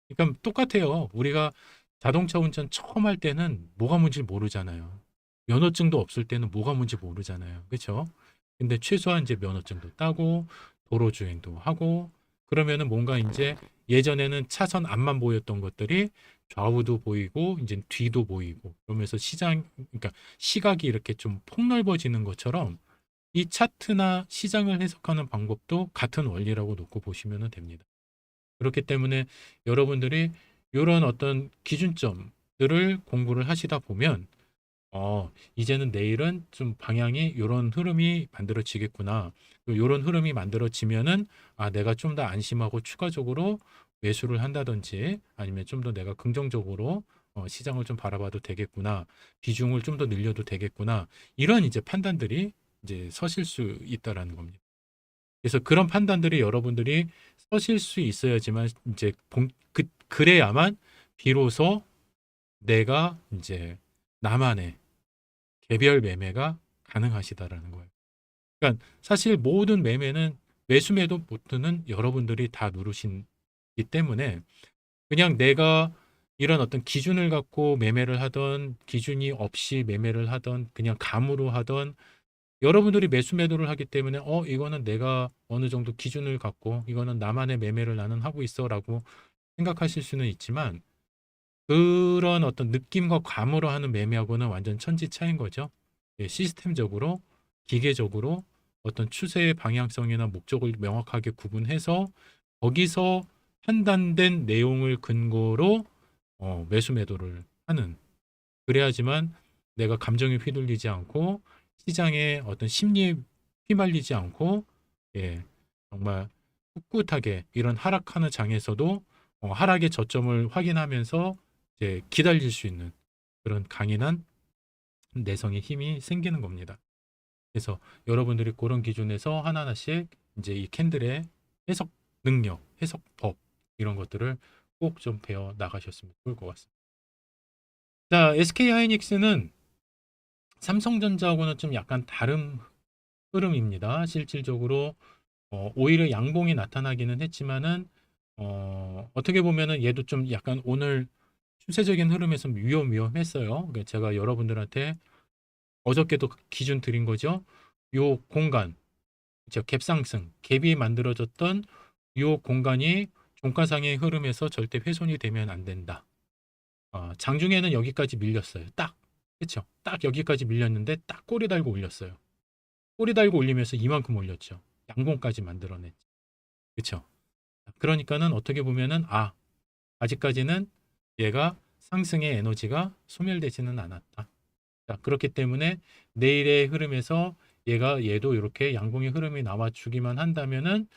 그러니까 똑같아요. 우리가 자동차 운전 처음 할 때는 뭐가 뭔지 모르잖아요. 면허증도 없을 때는 뭐가 뭔지 모르잖아요. 그렇죠? 근데 최소한 이제 면허증도 따고 도로 주행도 하고 그러면은 뭔가 이제 예전에는 차선 앞만 보였던 것들이 좌우도 보이고 이제 뒤도 보이고 그러면서 그러니까 시각이 이렇게 좀 폭넓어지는 것처럼 이 차트나 시장을 해석하는 방법도 같은 원리라고 놓고 보시면 됩니다. 그렇기 때문에 여러분들이 이런 어떤 기준점들을 공부를 하시다 보면 이제는 내일은 좀 방향이 요런 흐름이 만들어지겠구나. 요런 흐름이 만들어지면은 내가 좀 더 안심하고 추가적으로 매수를 한다든지 아니면 좀 더 내가 긍정적으로 시장을 좀 바라봐도 되겠구나. 비중을 좀 더 늘려도 되겠구나. 이런 이제 판단들이 이제 서실 수 있다라는 겁니다. 그래서 그런 판단들이 여러분들이 서실 수 있어야지만 이제 그래야만 비로소 내가 이제 나만의 개별 매매가 가능하시다라는 거예요. 그러니까 사실 모든 매매는 매수 매도 버튼은 여러분들이 다 누르시기 때문에 그냥 내가 이런 어떤 기준을 갖고 매매를 하던 기준이 없이 매매를 하던 그냥 감으로 하던 여러분들이 매수 매도를 하기 때문에 이거는 내가 어느 정도 기준을 갖고 이거는 나만의 매매를 나는 하고 있어라고 생각하실 수는 있지만 그런 어떤 느낌과 감으로 하는 매매하고는 완전 천지 차이인 거죠. 예, 시스템적으로 기계적으로 어떤 추세의 방향성이나 목적을 명확하게 구분해서 거기서 판단된 내용을 근거로 매수 매도를 하는 그래야지만 내가 감정에 휘둘리지 않고 시장의 어떤 심리에 휘말리지 않고 예, 정말 꿋꿋하게 이런 하락하는 장에서도 하락의 저점을 확인하면서 이제 기다릴 수 있는 그런 강인한 내성의 힘이 생기는 겁니다. 그래서 여러분들이 그런 기준에서 하나하나씩 이제 이 캔들의 해석 능력, 해석법 이런 것들을 꼭 좀 배워 나가셨으면 좋을 것 같습니다. 자, SK 하이닉스는 삼성전자하고는 좀 약간 다른 흐름입니다. 실질적으로 오히려 양봉이 나타나기는 했지만은 어떻게 보면은 얘도 좀 약간 오늘 추세적인 흐름에서 위험했어요. 그러니까 제가 여러분들한테 어저께도 기준 드린 거죠. 요 공간, 갭 상승, 갭이 만들어졌던 요 공간이 종가상의 흐름에서 절대 훼손이 되면 안 된다. 장중에는 여기까지 밀렸어요. 딱. 그렇죠? 딱 여기까지 밀렸는데 딱 꼬리 달고 올렸어요. 꼬리 달고 올리면서 이만큼 올렸죠. 양봉까지 만들어냈죠. 그렇죠? 그러니까는 어떻게 보면은 아직까지는 얘가 상승의 에너지가 소멸되지는 않았다. 자, 그렇기 때문에 내일의 흐름에서 얘도 이렇게 양봉의 흐름이 나와주기만 한다면은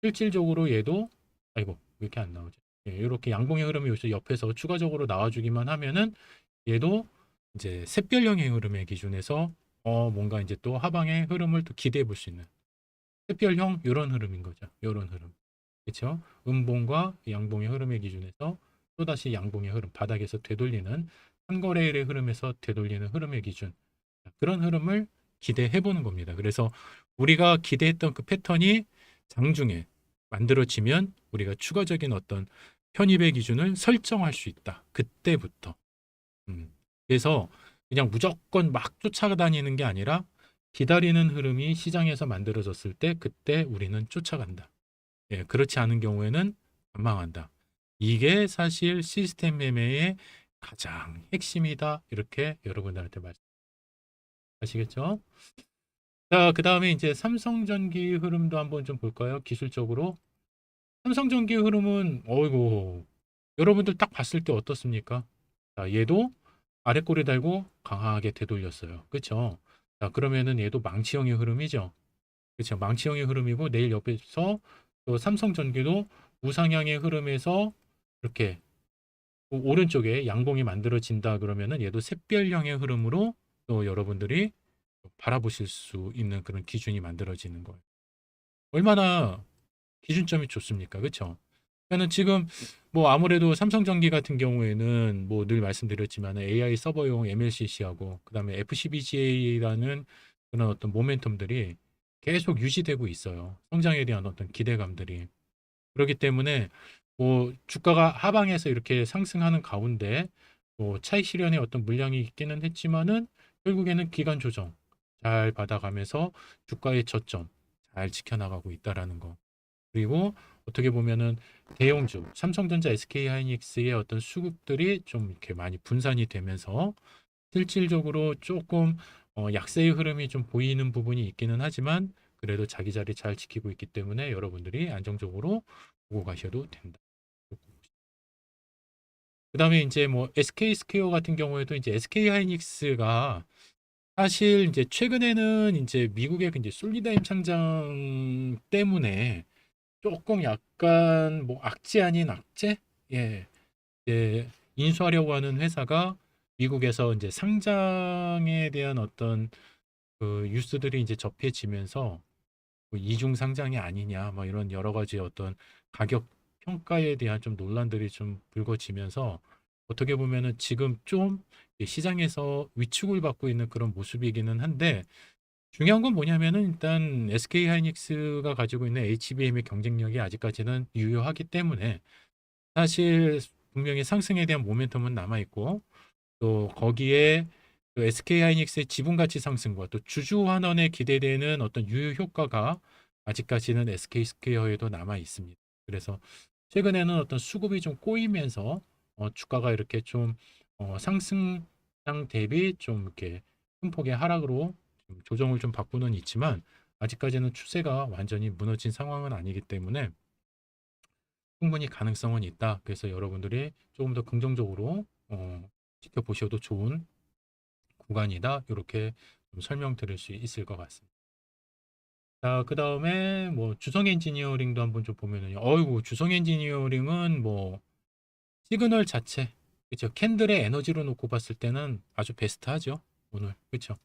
실질적으로 얘도 아이고 왜 이렇게 안 나오죠? 예, 이렇게 양봉의 흐름이 여기서 옆에서 추가적으로 나와주기만 하면은 얘도 이제 샛별형의 흐름의 기준에서 뭔가 이제 또 하방의 흐름을 또 기대해 볼 수 있는 샛별형 이런 흐름인 거죠. 이런 흐름. 그렇죠? 음봉과 양봉의 흐름의 기준에서 또다시 양봉의 흐름, 바닥에서 되돌리는 한거래일의 흐름에서 되돌리는 흐름의 기준. 그런 흐름을 기대해 보는 겁니다. 그래서 우리가 기대했던 그 패턴이 장중에 만들어지면 우리가 추가적인 어떤 편입의 기준을 설정할 수 있다. 그때부터. 그래서 그냥 무조건 막 쫓아다니는 게 아니라 기다리는 흐름이 시장에서 만들어졌을 때 그때 우리는 쫓아간다. 예, 그렇지 않은 경우에는 전망한다. 이게 사실 시스템 매매의 가장 핵심이다. 이렇게 여러분들한테 말씀하시겠죠? 자, 그 다음에 이제 삼성전기 흐름도 한번 좀 볼까요? 기술적으로. 삼성전기 흐름은, 어이고, 여러분들 딱 봤을 때 어떻습니까? 자, 얘도 아래 꼬리 달고 강하게 되돌렸어요. 그쵸? 자, 그러면은 얘도 망치형의 흐름이죠. 그쵸? 망치형의 흐름이고, 내일 옆에서 또 삼성전기도 우상향의 흐름에서 이렇게 오른쪽에 양봉이 만들어진다 그러면은 얘도 샛별형의 흐름으로 또 여러분들이 바라보실 수 있는 그런 기준이 만들어지는 거예요. 얼마나 기준점이 좋습니까? 그렇죠? 그러니까는 지금 뭐 아무래도 삼성전기 같은 경우에는 뭐 늘 말씀드렸지만 AI 서버용 MLCC하고 그다음에 FCBGA라는 그런 어떤 모멘텀들이 계속 유지되고 있어요. 성장에 대한 어떤 기대감들이. 그렇기 때문에 뭐 주가가 하방에서 이렇게 상승하는 가운데 뭐 차익 실현의 어떤 물량이 있기는 했지만은 결국에는 기간 조정 잘 받아가면서 주가의 저점 잘 지켜나가고 있다라는 거. 그리고 어떻게 보면은 대형주 삼성전자, SK하이닉스의 어떤 수급들이 좀 이렇게 많이 분산이 되면서 실질적으로 조금 약세의 흐름이 좀 보이는 부분이 있기는 하지만 그래도 자기 자리 잘 지키고 있기 때문에 여러분들이 안정적으로 보고 가셔도 된다. 그다음에 이제 뭐 SK 스퀘어 같은 경우에도 이제 SK 하이닉스가 사실 이제 최근에는 이제 미국의 이제 솔리다임 창장 때문에 조금 약간 뭐 악재 아닌 악재? 예. 이제 인수하려고 하는 회사가 미국에서 이제 상장에 대한 어떤 그 뉴스들이 이제 접해지면서 뭐 이중 상장이 아니냐 뭐 이런 여러 가지 어떤 가격 평가에 대한 좀 논란들이 좀 불거지면서 어떻게 보면은 지금 좀 시장에서 위축을 받고 있는 그런 모습이기는 한데 중요한 건 뭐냐면은 일단 SK 하이닉스가 가지고 있는 HBM의 경쟁력이 아직까지는 유효하기 때문에 사실 분명히 상승에 대한 모멘텀은 남아 있고 또 거기에 또 SK 하이닉스의 지분 가치 상승과 또 주주 환원에 기대되는 어떤 유효 효과가 아직까지는 SK 스퀘어에도 남아 있습니다. 그래서 최근에는 어떤 수급이 좀 꼬이면서 주가가 이렇게 좀 상승장 대비 좀 이렇게 큰 폭의 하락으로 좀 조정을 좀 받고는 있지만 아직까지는 추세가 완전히 무너진 상황은 아니기 때문에 충분히 가능성은 있다. 그래서 여러분들이 조금 더 긍정적으로 지켜보셔도 좋은 구간이다. 이렇게 좀 설명드릴 수 있을 것 같습니다. 자, 그 다음에 뭐 주성 엔지니어링도 한번 좀 보면은요. 어이구, 주성 엔지니어링은 뭐 시그널 자체, 그렇죠. 캔들의 에너지로 놓고 봤을 때는 아주 베스트하죠. 오늘, 그렇죠.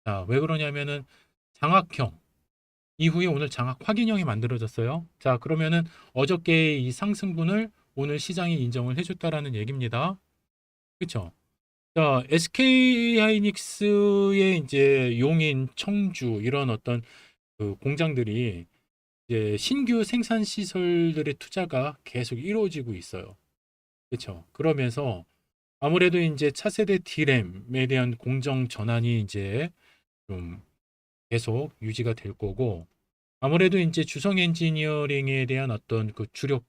자, 왜 그러냐면은 장악형 이후에 오늘 장악 확인형이 만들어졌어요. 자, 그러면은 어저께 이 상승분을 오늘 시장이 인정을 해줬다라는 얘기입니다. 그렇죠. 자, SK 하이닉스의 이제 용인, 청주 이런 어떤 그 공장들이 이제 신규 생산 시설들의 투자가 계속 이루어지고 있어요. 그렇죠. 그러면서 아무래도 이제 차세대 D램에 대한 공정 전환이 이제 좀 계속 유지가 될 거고 아무래도 이제 주성 엔지니어링에 대한 어떤 그 주력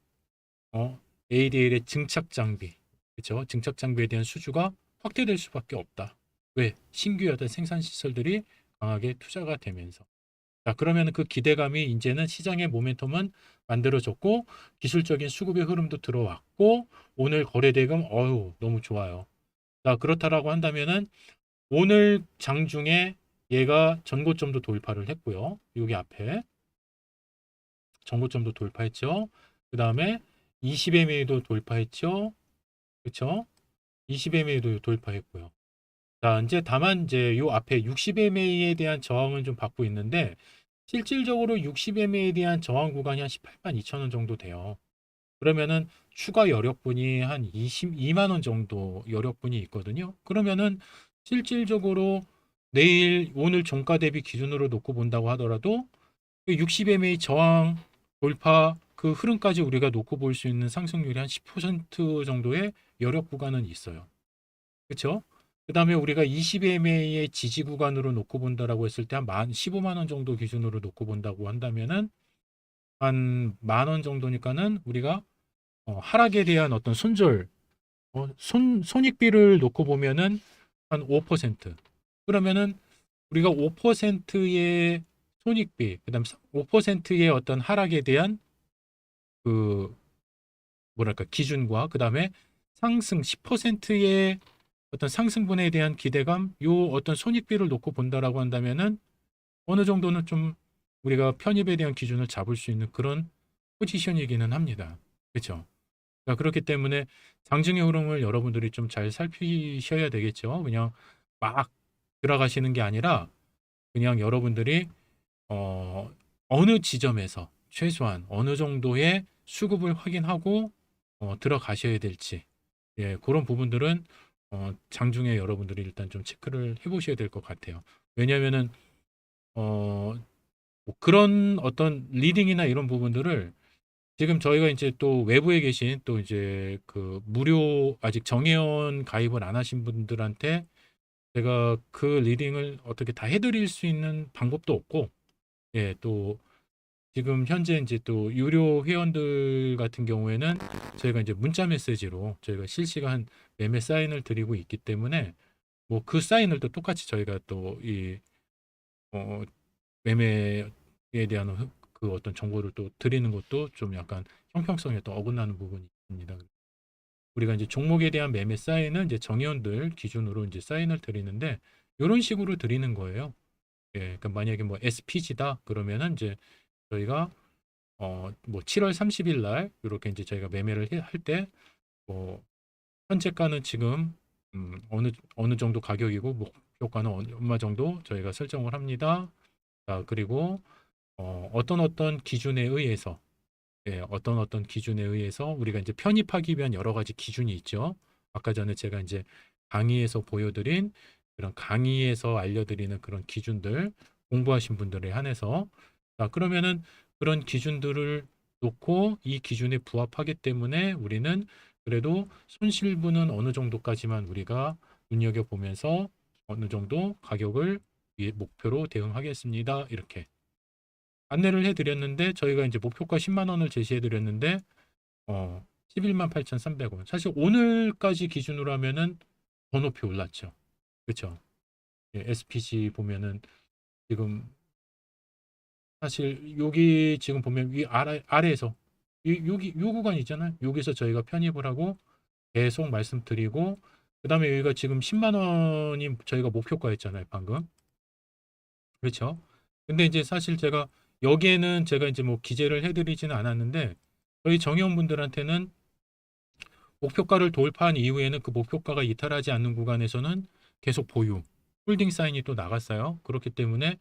ADL의 증착 장비, 그렇죠? 증착 장비에 대한 수주가 확대될 수밖에 없다. 왜? 신규 어떤 생산 시설들이 강하게 투자가 되면서. 자, 그러면 그 기대감이 이제는 시장의 모멘텀은 만들어졌고 기술적인 수급의 흐름도 들어왔고 오늘 거래 대금 너무 좋아요. 자, 그렇다라고 한다면은 오늘 장중에 얘가 전고점도 돌파를 했고요. 여기 앞에 전고점도 돌파했죠. 그 다음에 20MA도 돌파했죠. 그렇죠? 20MA도 돌파했고요. 자, 이제 다만 이제 요 앞에 60MA에 대한 저항을 좀 받고 있는데 실질적으로 60MA에 대한 저항 구간이 한 18만 2천 원 정도 돼요. 그러면은 추가 여력분이 한 22만 원 정도 여력분이 있거든요. 그러면은 실질적으로 내일 오늘 종가 대비 기준으로 놓고 본다고 하더라도 60MA 저항 돌파 그 흐름까지 우리가 놓고 볼 수 있는 상승률이 한 10% 정도의 여력 구간은 있어요. 그렇죠? 그다음에 우리가 20MA의 지지 구간으로 놓고 본다라고 했을 때 한 15만 원 정도 기준으로 놓고 본다고 한다면은 한 만 원 정도니까는 우리가 하락에 대한 어떤 손절 손익비를 놓고 보면은 한 5%. 그러면은 우리가 5%의 손익비, 그다음 5%의 어떤 하락에 대한 그 뭐랄까 기준과 그다음에 상승 10%의 어떤 상승분에 대한 기대감, 요 어떤 손익비를 놓고 본다라고 한다면은 어느 정도는 좀 우리가 편입에 대한 기준을 잡을 수 있는 그런 포지션이기는 합니다. 그렇죠? 그러니까 그렇기 때문에 장중의 흐름을 여러분들이 좀 잘 살피셔야 되겠죠. 그냥 막 들어가시는 게 아니라 그냥 여러분들이 어느 지점에서 최소한 어느 정도의 수급을 확인하고 들어가셔야 될지 그런 부분들은 장중에 여러분들이 일단 좀 체크를 해보셔야 될 것 같아요. 왜냐하면은 뭐 그런 어떤 리딩이나 이런 부분들을 지금 저희가 이제 또 외부에 계신 또 이제 그 무료 아직 정회원 가입을 안 하신 분들한테 제가 그 리딩을 어떻게 다 해드릴 수 있는 방법도 없고 또 지금 현재 이제 또 유료 회원들 같은 경우에는 저희가 이제 문자 메시지로 저희가 실시간 매매 사인을 드리고 있기 때문에 뭐 그 사인을 또 똑같이 저희가 또 이 매매에 대한 그 어떤 정보를 또 드리는 것도 좀 약간 형평성에 또 어긋나는 부분이 있습니다. 우리가 이제 종목에 대한 매매 사인은 이제 정의원들 기준으로 이제 사인을 드리는데 이런 식으로 드리는 거예요. 그러니까 만약에 뭐 SPG다 그러면은 이제 저희가 뭐 7월 30일 날 이렇게 이제 저희가 매매를 할 때 뭐 현재가는 지금 어느 정도 가격이고 목표가는 얼마 정도 저희가 설정을 합니다. 자, 그리고 어떤 기준에 의해서 어떤 기준에 의해서 우리가 이제 편입하기 위한 여러 가지 기준이 있죠. 아까 전에 제가 이제 강의에서 보여드린 그런 강의에서 알려드리는 그런 기준들 공부하신 분들에 한해서 자, 그러면은 그런 기준들을 놓고 이 기준에 부합하기 때문에 우리는 그래도 손실분은 어느 정도까지만 우리가 눈여겨보면서 어느 정도 가격을 목표로 대응하겠습니다. 이렇게 안내를 해드렸는데 저희가 이제 목표가 10만 원을 제시해드렸는데 11만 8,300원. 사실 오늘까지 기준으로 하면은 더 높이 올랐죠. 그렇죠? 예, SPG 보면은 지금 사실 여기 지금 보면 위 아래에서 여기 요 구간 있잖아요. 여기서 저희가 편입을 하고 계속 말씀드리고 그다음에 여기가 지금 10만 원이 저희가 목표가였잖아요, 방금. 그렇죠? 근데 이제 사실 제가 여기에는 제가 이제 뭐 기재를 해드리지는 않았는데 저희 정회원분들한테는 목표가를 돌파한 이후에는 그 목표가가 이탈하지 않는 구간에서는 계속 보유, 홀딩 사인이 또 나갔어요. 그렇기 때문에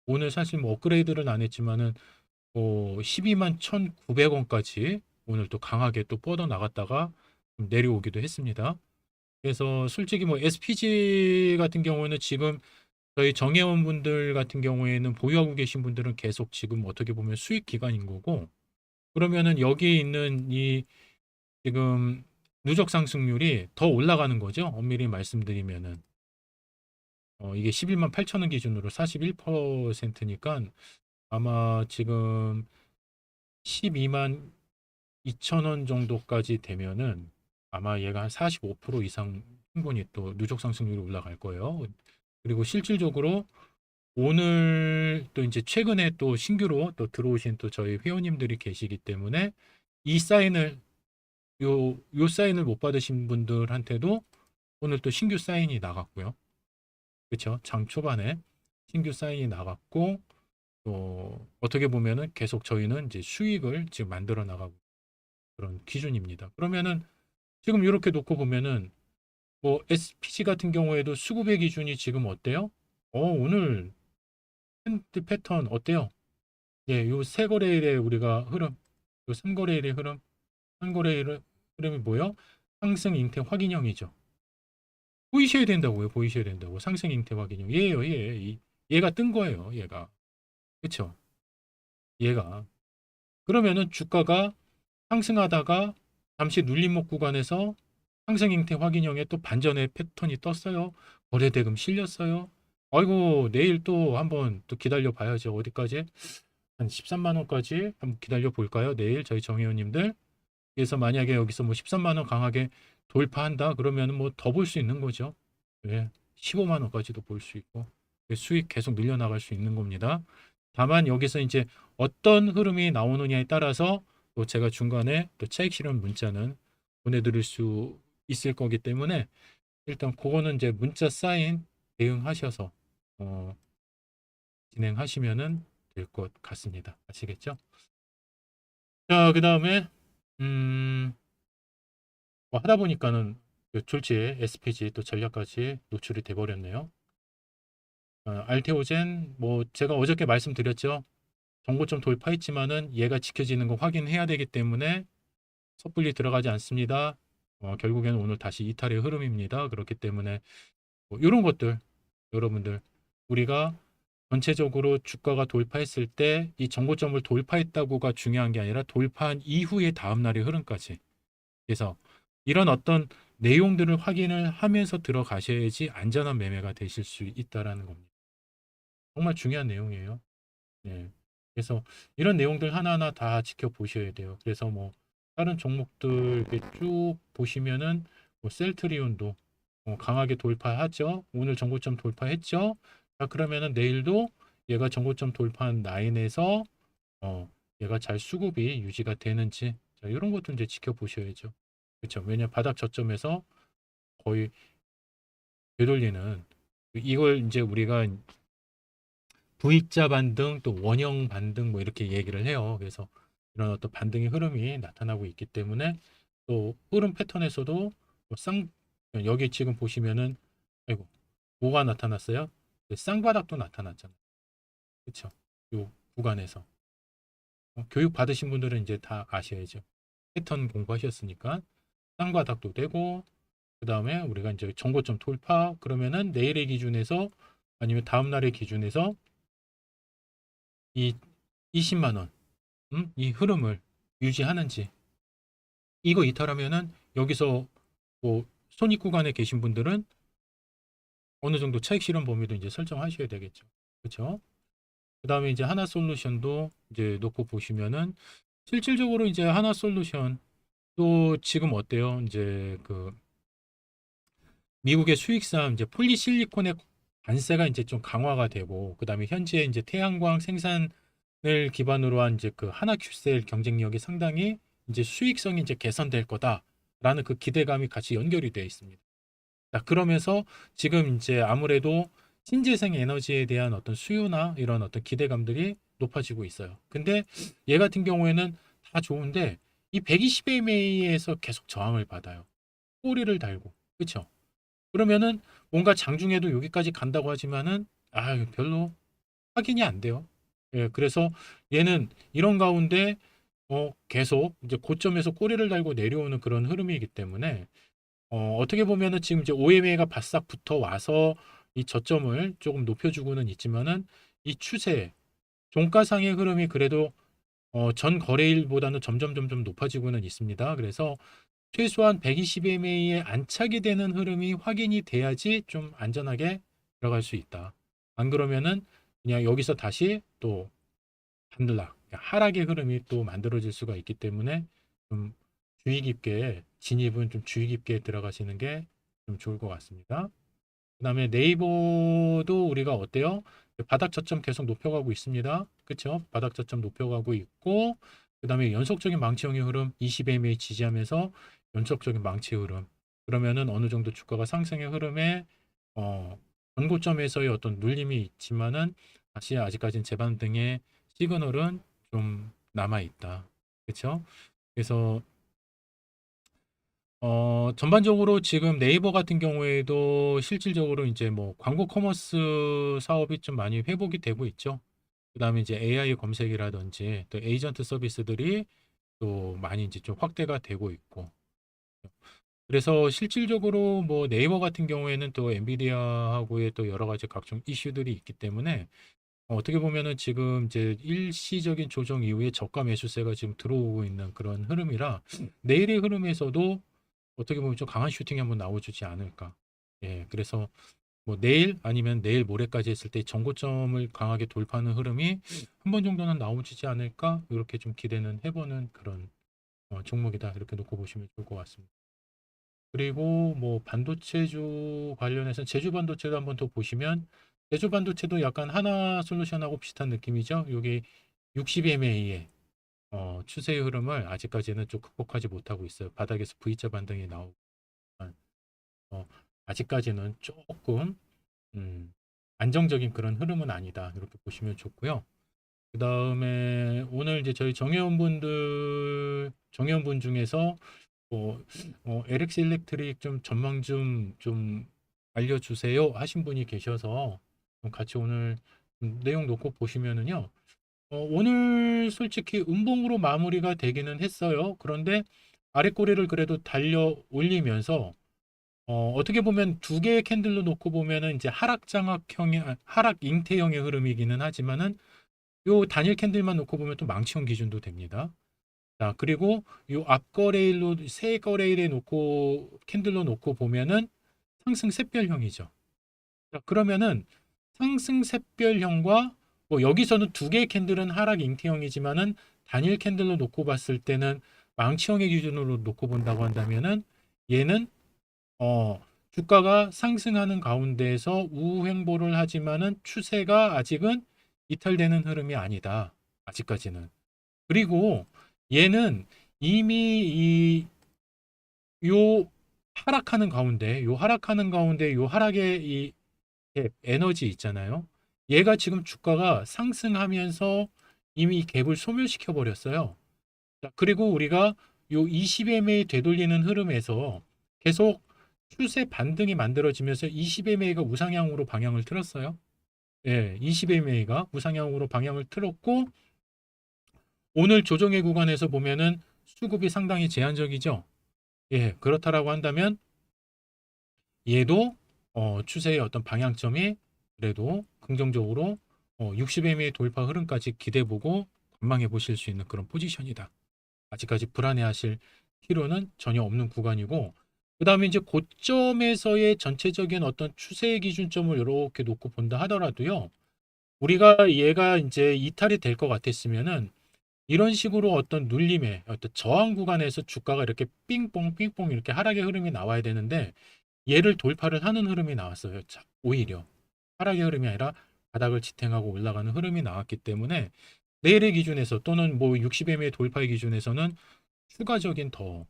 오늘 사실 뭐 업그레이드를 안 했지만은 12만 1,900원까지 오늘 또 강하게 또 뻗어 나갔다가 내려오기도 했습니다. 그래서 솔직히 뭐 SPG 같은 경우는 지금 저희 정회원분들 같은 경우에는 보유하고 계신 분들은 계속 지금 어떻게 보면 수익 기간인 거고 그러면은 여기 있는 이 지금 누적 상승률이 더 올라가는 거죠. 엄밀히 말씀드리면은 이게 11만 8천 원 기준으로 41%니까 아마 지금 12만 2천 원 정도까지 되면은 아마 얘가 한 45% 이상 충분히 또 누적 상승률이 올라갈 거예요. 그리고 실질적으로 오늘 또 이제 최근에 또 신규로 또 들어오신 또 저희 회원님들이 계시기 때문에 이 사인을 요 사인을 못 받으신 분들한테도 오늘 또 신규 사인이 나갔고요. 그렇죠? 장 초반에 신규 사인이 나갔고 또 어떻게 보면은 계속 저희는 이제 수익을 지금 만들어 나가고 그런 기준입니다. 그러면은 지금 이렇게 놓고 보면은 뭐 SPC 같은 경우에도 수급의 기준이 지금 어때요? 오늘 캔들 패턴 어때요? 예, 요 세 거래일의 우리가 흐름, 요 3거래일의 흐름, 3거래일의 흐름이 뭐요? 상승 잉태 확인형이죠. 보이셔야 된다고요. 보이셔야 된다고. 상승 잉태 확인형. 얘예요, 얘. 얘가 뜬 거예요, 얘가. 그쵸? 얘가. 그러면은 주가가 상승하다가 잠시 눌림목 구간에서 상승 잉태 확인형에 또 반전의 패턴이 떴어요. 거래 대금 실렸어요. 아이고, 내일 또 한번 또 기다려 봐야죠. 어디까지? 한 13만 원까지 한번 기다려 볼까요? 내일 저희 정회원님들. 그래서 만약에 여기서 뭐 13만 원 강하게 돌파한다 그러면은 뭐 더 볼 수 있는 거죠. 예. 15만 원까지도 볼 수 있고 수익 계속 늘려나갈 수 있는 겁니다. 다만 여기서 이제 어떤 흐름이 나오느냐에 따라서 또 제가 중간에 또 차익 실현 문자는 보내드릴 수 있을 거기 때문에 일단 그거는 이제 문자 사인 대응하셔서 어, 진행하시면은 될 것 같습니다. 아시겠죠? 자, 그 다음에 뭐 하다 보니까는 그 졸지에 SPG 또 전략까지 노출이 돼 버렸네요. 알테오젠 뭐 제가 어저께 말씀드렸죠. 정고점 돌파했지만은 얘가 지켜지는 거 확인해야 되기 때문에 섣불리 들어가지 않습니다. 결국에는 오늘 다시 이탈의 흐름입니다. 그렇기 때문에 뭐 이런 것들 여러분들 우리가 전체적으로 주가가 돌파했을 때 이 정고점을 돌파했다고가 중요한 게 아니라 돌파한 이후의 다음 날의 흐름까지. 그래서 이런 어떤 내용들을 확인을 하면서 들어가셔야지 안전한 매매가 되실 수 있다라는 겁니다. 정말 중요한 내용이에요. 네. 그래서 이런 내용들 하나하나 다 지켜보셔야 돼요. 그래서 뭐 다른 종목들 이렇게 쭉 보시면은 뭐 셀트리온도 강하게 돌파하죠. 오늘 정고점 돌파했죠. 자, 그러면은 내일도 얘가 정고점 돌파한 라인에서 얘가 잘 수급이 유지가 되는지 자, 이런 것도 이제 지켜보셔야죠. 그렇죠. 왜냐 바닥 저점에서 거의 되돌리는 이걸 이제 우리가 V자 반등 또 원형 반등 뭐 이렇게 얘기를 해요. 그래서 이런 어떤 반등의 흐름이 나타나고 있기 때문에 또 흐름 패턴에서도 쌍 여기 지금 보시면은 아이고 뭐가 나타났어요? 쌍바닥도 나타났잖아요. 그렇죠? 요 구간에서 교육 받으신 분들은 이제 다 아셔야죠. 패턴 공부하셨으니까 쌍바닥도 되고 그다음에 우리가 이제 정고점 돌파 그러면은 내일의 기준에서 아니면 다음 날의 기준에서 이 20만 원, 이 흐름을 유지하는지 이거 이탈하면은 여기서 뭐 손익 구간에 계신 분들은 어느 정도 차익 실현 범위도 이제 설정하셔야 되겠죠. 그렇죠? 그다음에 이제 하나 솔루션도 이제 놓고 보시면은 실질적으로 이제 하나 솔루션 또 지금 어때요? 이제 그 미국의 수익산 이제 폴리실리콘의 관세가 이제 좀 강화가 되고 그다음에 현재 이제 태양광 생산을 기반으로 한 이제 그 하나큐셀 경쟁력이 상당히 이제 수익성이 이제 개선될 거다라는 그 기대감이 같이 연결이 되어 있습니다. 자, 그러면서 지금 이제 아무래도 신재생 에너지에 대한 어떤 수요나 이런 어떤 기대감들이 높아지고 있어요. 근데 얘 같은 경우에는 다 좋은데 이 120mA에서 계속 저항을 받아요. 꼬리를 달고. 그렇죠? 그러면은 뭔가 장중에도 여기까지 간다고 하지만은 별로 확인이 안 돼요. 예, 그래서 얘는 이런 가운데 계속 이제 고점에서 꼬리를 달고 내려오는 그런 흐름이기 때문에 어떻게 보면은 지금 이제 OMA가 바싹 붙어 와서 이 저점을 조금 높여주고는 있지만은 이 추세 종가상의 흐름이 그래도 전 거래일보다는 점점 높아지고는 있습니다. 그래서 최소한 120mA에 안착이 되는 흐름이 확인이 돼야지 좀 안전하게 들어갈 수 있다. 안 그러면은 그냥 여기서 다시 또 반등락, 하락의 흐름이 또 만들어질 수가 있기 때문에 좀 주의 깊게 진입은 좀 주의 깊게 들어가시는 게 좀 좋을 것 같습니다. 그다음에 네이버도 우리가 어때요? 바닥 저점 계속 높여가고 있습니다. 그렇죠? 바닥 저점 높여가고 있고 그다음에 연속적인 망치형의 흐름 20mA 지지하면서 연속적인 망치 흐름. 그러면은 어느 정도 주가가 상승의 흐름에 전고점에서의 어떤 눌림이 있지만은 다시 아직까지는 재반등의 시그널은 좀 남아 있다. 그렇죠? 그래서 전반적으로 지금 네이버 같은 경우에도 실질적으로 이제 뭐 광고 커머스 사업이 좀 많이 회복이 되고 있죠. 그다음에 이제 AI 검색이라든지 또 에이전트 서비스들이 또 많이 이제 좀 확대가 되고 있고. 그래서 실질적으로 뭐 네이버 같은 경우에는 또 엔비디아하고의 또 여러 가지 각종 이슈들이 있기 때문에 어떻게 보면은 지금 이제 일시적인 조정 이후에 저가 매수세가 지금 들어오고 있는 그런 흐름이라 내일의 흐름에서도 어떻게 보면 좀 강한 슈팅이 한번 나와주지 않을까. 예, 그래서 뭐 내일 아니면 내일 모레까지 했을 때 정고점을 강하게 돌파하는 흐름이 한 번 정도는 나오지 않을까 이렇게 좀 기대는 해보는 그런 종목이다 이렇게 놓고 보시면 좋을 것 같습니다. 그리고 뭐 반도체주 관련해서 제주 반도체도 한번 더 보시면 제주 반도체도 약간 하나 솔루션하고 비슷한 느낌이죠. 여기 60mA의 추세의 흐름을 아직까지는 좀 극복하지 못하고 있어요. 바닥에서 V자 반등이 나오고 어, 아직까지는 조금 안정적인 그런 흐름은 아니다. 이렇게 보시면 좋고요. 그 다음에 오늘 이제 저희 정회원분 중에서 LX 일렉트릭 좀 전망 좀 알려주세요 하신 분이 계셔서 좀 같이 오늘 내용 놓고 보시면은요. 오늘 솔직히 음봉으로 마무리가 되기는 했어요. 그런데 아래 꼬리를 그래도 달려 올리면서 어떻게 보면 두 개의 캔들로 놓고 보면은 이제 하락 잉태형의 흐름이기는 하지만은 요 단일 캔들만 놓고 보면 또 망치형 기준도 됩니다. 자, 그리고 요 앞거래일로 세 거래일에 놓고 캔들로 놓고 보면은 상승 샛별형이죠. 자, 그러면은 상승 샛별형과 뭐 여기서는 두 개의 캔들은 하락 잉태형이지만은 단일 캔들로 놓고 봤을 때는 망치형의 기준으로 놓고 본다고 한다면은 얘는 주가가 상승하는 가운데에서 우행보를 하지만은 추세가 아직은 이탈되는 흐름이 아니다. 아직까지는. 그리고 얘는 이미 요 하락하는 가운데 요 하락의 이 에너지 있잖아요. 얘가 지금 주가가 상승하면서 이미 갭을 소멸시켜 버렸어요. 자, 그리고 우리가 요 20mA 되돌리는 흐름에서 계속 추세 반등이 만들어지면서 20mA가 우상향으로 방향을 틀었어요. 예, 20mA가 우상향으로 방향을 틀었고 오늘 조정의 구간에서 보면은 수급이 상당히 제한적이죠. 예, 그렇다라고 한다면 얘도 추세의 어떤 방향점이 그래도 긍정적으로 60MA 돌파 흐름까지 기대보고 관망해 보실 수 있는 그런 포지션이다. 아직까지 불안해하실 필요는 전혀 없는 구간이고, 그 다음에 이제 고점에서의 전체적인 어떤 추세 기준점을 이렇게 놓고 본다 하더라도요, 우리가 얘가 이제 이탈이 될 것 같았으면은 이런 식으로 어떤 눌림의 어떤 저항 구간에서 주가가 이렇게 삥뽕 삥뽕 이렇게 하락의 흐름이 나와야 되는데, 얘를 돌파를 하는 흐름이 나왔어요. 자, 오히려 하락의 흐름이 아니라 바닥을 지탱하고 올라가는 흐름이 나왔기 때문에 내일의 기준에서 또는 뭐 60MA 돌파의 기준에서는 추가적인 더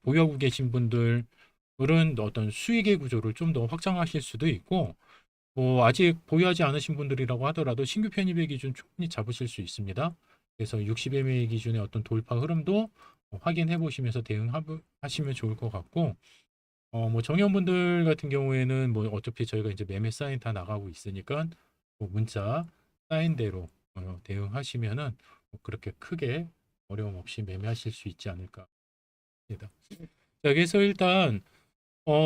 보유하고 계신 분들은 어떤 수익의 구조를 좀 더 확장하실 수도 있고, 뭐 아직 보유하지 않으신 분들이라고 하더라도 신규 편입의 기준 충분히 잡으실 수 있습니다. 그래서 60MA 기준의 어떤 돌파 흐름도 확인해 보시면서 대응하시면 좋을 것 같고, 뭐 정의원분들 같은 경우에는 뭐 어차피 저희가 이제 매매 사인 다 나가고 있으니까 뭐 문자 사인대로 대응하시면은 뭐 그렇게 크게 어려움 없이 매매하실 수 있지 않을까 합니다. 자, 그래서 일단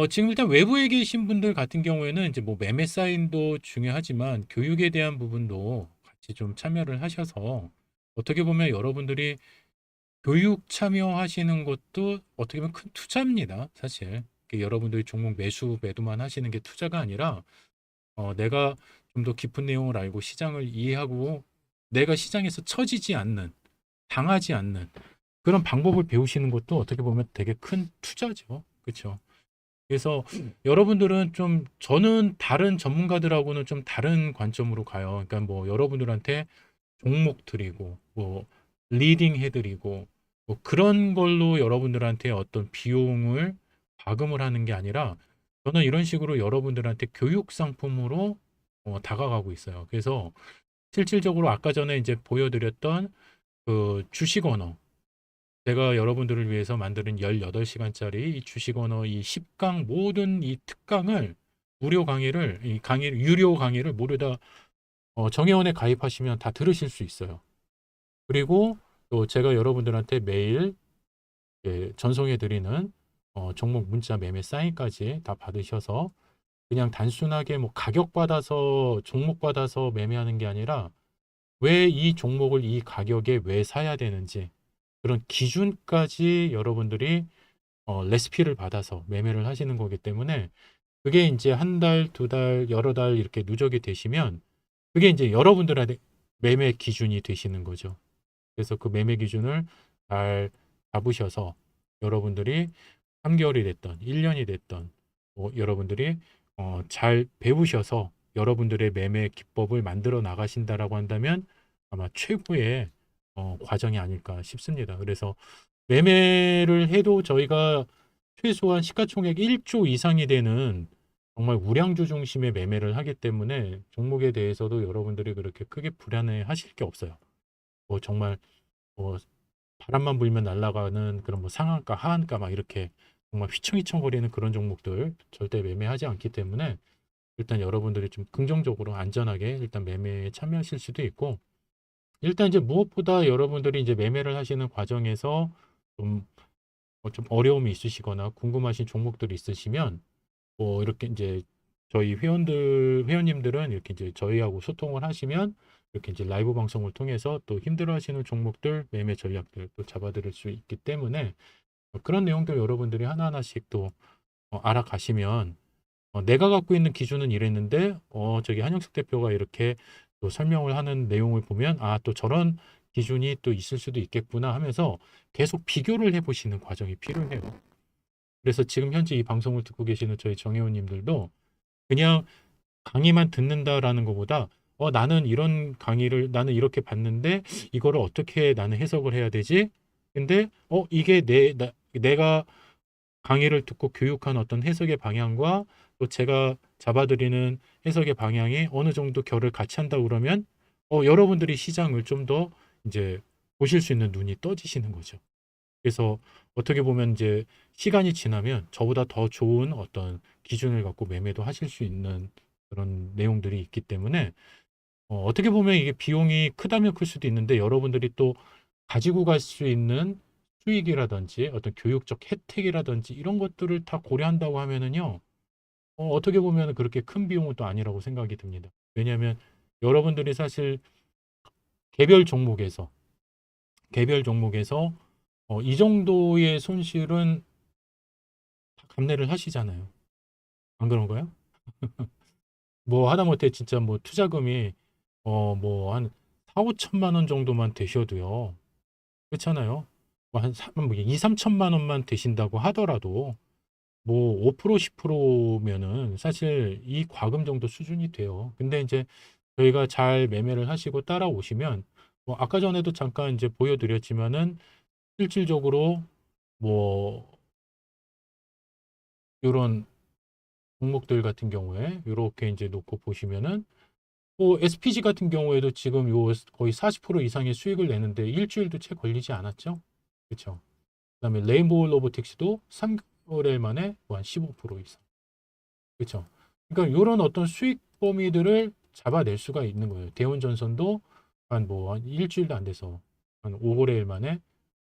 지금 일단 외부에 계신 분들 같은 경우에는 이제 뭐 매매 사인도 중요하지만 교육에 대한 부분도 같이 좀 참여를 하셔서 어떻게 보면 여러분들이 교육 참여하시는 것도 어떻게 보면 큰 투자입니다, 사실. 여러분들이 종목 매수 매도만 하시는 게 투자가 아니라 내가 좀 더 깊은 내용을 알고 시장을 이해하고 내가 시장에서 처지지 않는, 당하지 않는 그런 방법을 배우시는 것도 어떻게 보면 되게 큰 투자죠. 그렇죠? 그래서 여러분들은 좀, 저는 다른 전문가들하고는 좀 다른 관점으로 가요. 그러니까 뭐 여러분들한테 종목 드리고 뭐 리딩 해드리고 뭐 그런 걸로 여러분들한테 어떤 비용을 과금을 하는 게 아니라, 저는 이런 식으로 여러분들한테 교육 상품으로 다가가고 있어요. 그래서 실질적으로 아까 전에 이제 보여드렸던 그 주식 언어, 제가 여러분들을 위해서 만드는 18시간짜리 이 주식 언어 이 10강 모든 이 특강을 무료 강의를, 이 강의를, 유료 강의를 모두 다 정회원에 가입하시면 다 들으실 수 있어요. 그리고 또 제가 여러분들한테 매일 전송해 드리는 종목 문자 매매 사인까지 다 받으셔서 그냥 단순하게 뭐 가격 받아서 종목 받아서 매매하는 게 아니라 왜 이 종목을 이 가격에 왜 사야 되는지 그런 기준까지 여러분들이 레시피를 받아서 매매를 하시는 거기 때문에, 그게 이제 한 달, 두 달, 여러 달 이렇게 누적이 되시면 그게 이제 여러분들의 매매 기준이 되시는 거죠. 그래서 그 매매 기준을 잘 잡으셔서 여러분들이 3개월이 됐던 1년이 됐던 여러분들이 잘 배우셔서 여러분들의 매매 기법을 만들어 나가신다라고 한다면 아마 최고의 과정이 아닐까 싶습니다. 그래서 매매를 해도 저희가 최소한 시가총액 1조 이상이 되는 정말 우량주 중심의 매매를 하기 때문에 종목에 대해서도 여러분들이 그렇게 크게 불안해 하실 게 없어요. 뭐 정말 뭐 바람만 불면 날아가는 그런 뭐 상한가, 하한가 막 이렇게 정말 휘청휘청거리는 그런 종목들 절대 매매하지 않기 때문에 일단 여러분들이 좀 긍정적으로 안전하게 일단 매매에 참여하실 수도 있고, 일단 이제 무엇보다 여러분들이 이제 매매를 하시는 과정에서 좀, 좀 어려움이 있으시거나 궁금하신 종목들이 있으시면 뭐 이렇게 이제 저희 회원님들은 이렇게 이제 저희하고 소통을 하시면 이렇게 이제 라이브 방송을 통해서 또 힘들어하시는 종목들 매매 전략들 또 잡아드릴 수 있기 때문에 그런 내용들 여러분들이 하나하나씩 또 알아가시면 내가 갖고 있는 기준은 이랬는데 저기 한영석 대표가 이렇게 또 설명을 하는 내용을 보면 또 저런 기준이 또 있을 수도 있겠구나 하면서 계속 비교를 해보시는 과정이 필요해요. 그래서 지금 현재 이 방송을 듣고 계시는 저희 정회원님들도 그냥 강의만 듣는다라는 것보다 나는 이런 강의를 나는 이렇게 봤는데 이거를 어떻게 나는 해석을 해야 되지? 근데 이게 내가 강의를 듣고 교육한 어떤 해석의 방향과 또 제가 잡아드리는 해석의 방향이 어느 정도 결을 같이 한다 그러면 여러분들이 시장을 좀 더 이제 보실 수 있는 눈이 떠지시는 거죠. 그래서 어떻게 보면 이제 시간이 지나면 저보다 더 좋은 어떤 기준을 갖고 매매도 하실 수 있는 그런 내용들이 있기 때문에 어떻게 보면 이게 비용이 크다면 클 수도 있는데 여러분들이 또 가지고 갈 수 있는 수익이라든지 어떤 교육적 혜택이라든지 이런 것들을 다 고려한다고 하면은요, 어떻게 보면 그렇게 큰 비용은 또 아니라고 생각이 듭니다. 왜냐하면 여러분들이 사실 개별 종목에서 개별 종목에서 이 정도의 손실은 다 감내를 하시잖아요. 안 그런가요? 뭐 하다못해 진짜 뭐 투자금이 뭐 한 4, 5천만 원 정도만 되셔도요. 그렇잖아요. 뭐 2, 3천만 원만 되신다고 하더라도 뭐 5%, 10%면은 사실 이 과금 정도 수준이 돼요. 근데 이제 저희가 잘 매매를 하시고 따라오시면 뭐 아까 전에도 잠깐 이제 보여드렸지만은 실질적으로 뭐 이런 종목들 같은 경우에 이렇게 이제 놓고 보시면은 뭐 SPG 같은 경우에도 지금 요 거의 40% 이상의 수익을 내는데 일주일도 채 걸리지 않았죠. 그렇죠. 그다음에 레인보우 로보틱스도 3개월 만에 뭐 한 15% 이상. 그렇죠. 그러니까 이런 어떤 수익 범위들을 잡아낼 수가 있는 거예요. 대운전선도 한 일주일도 안 돼서 한 5거래일 만에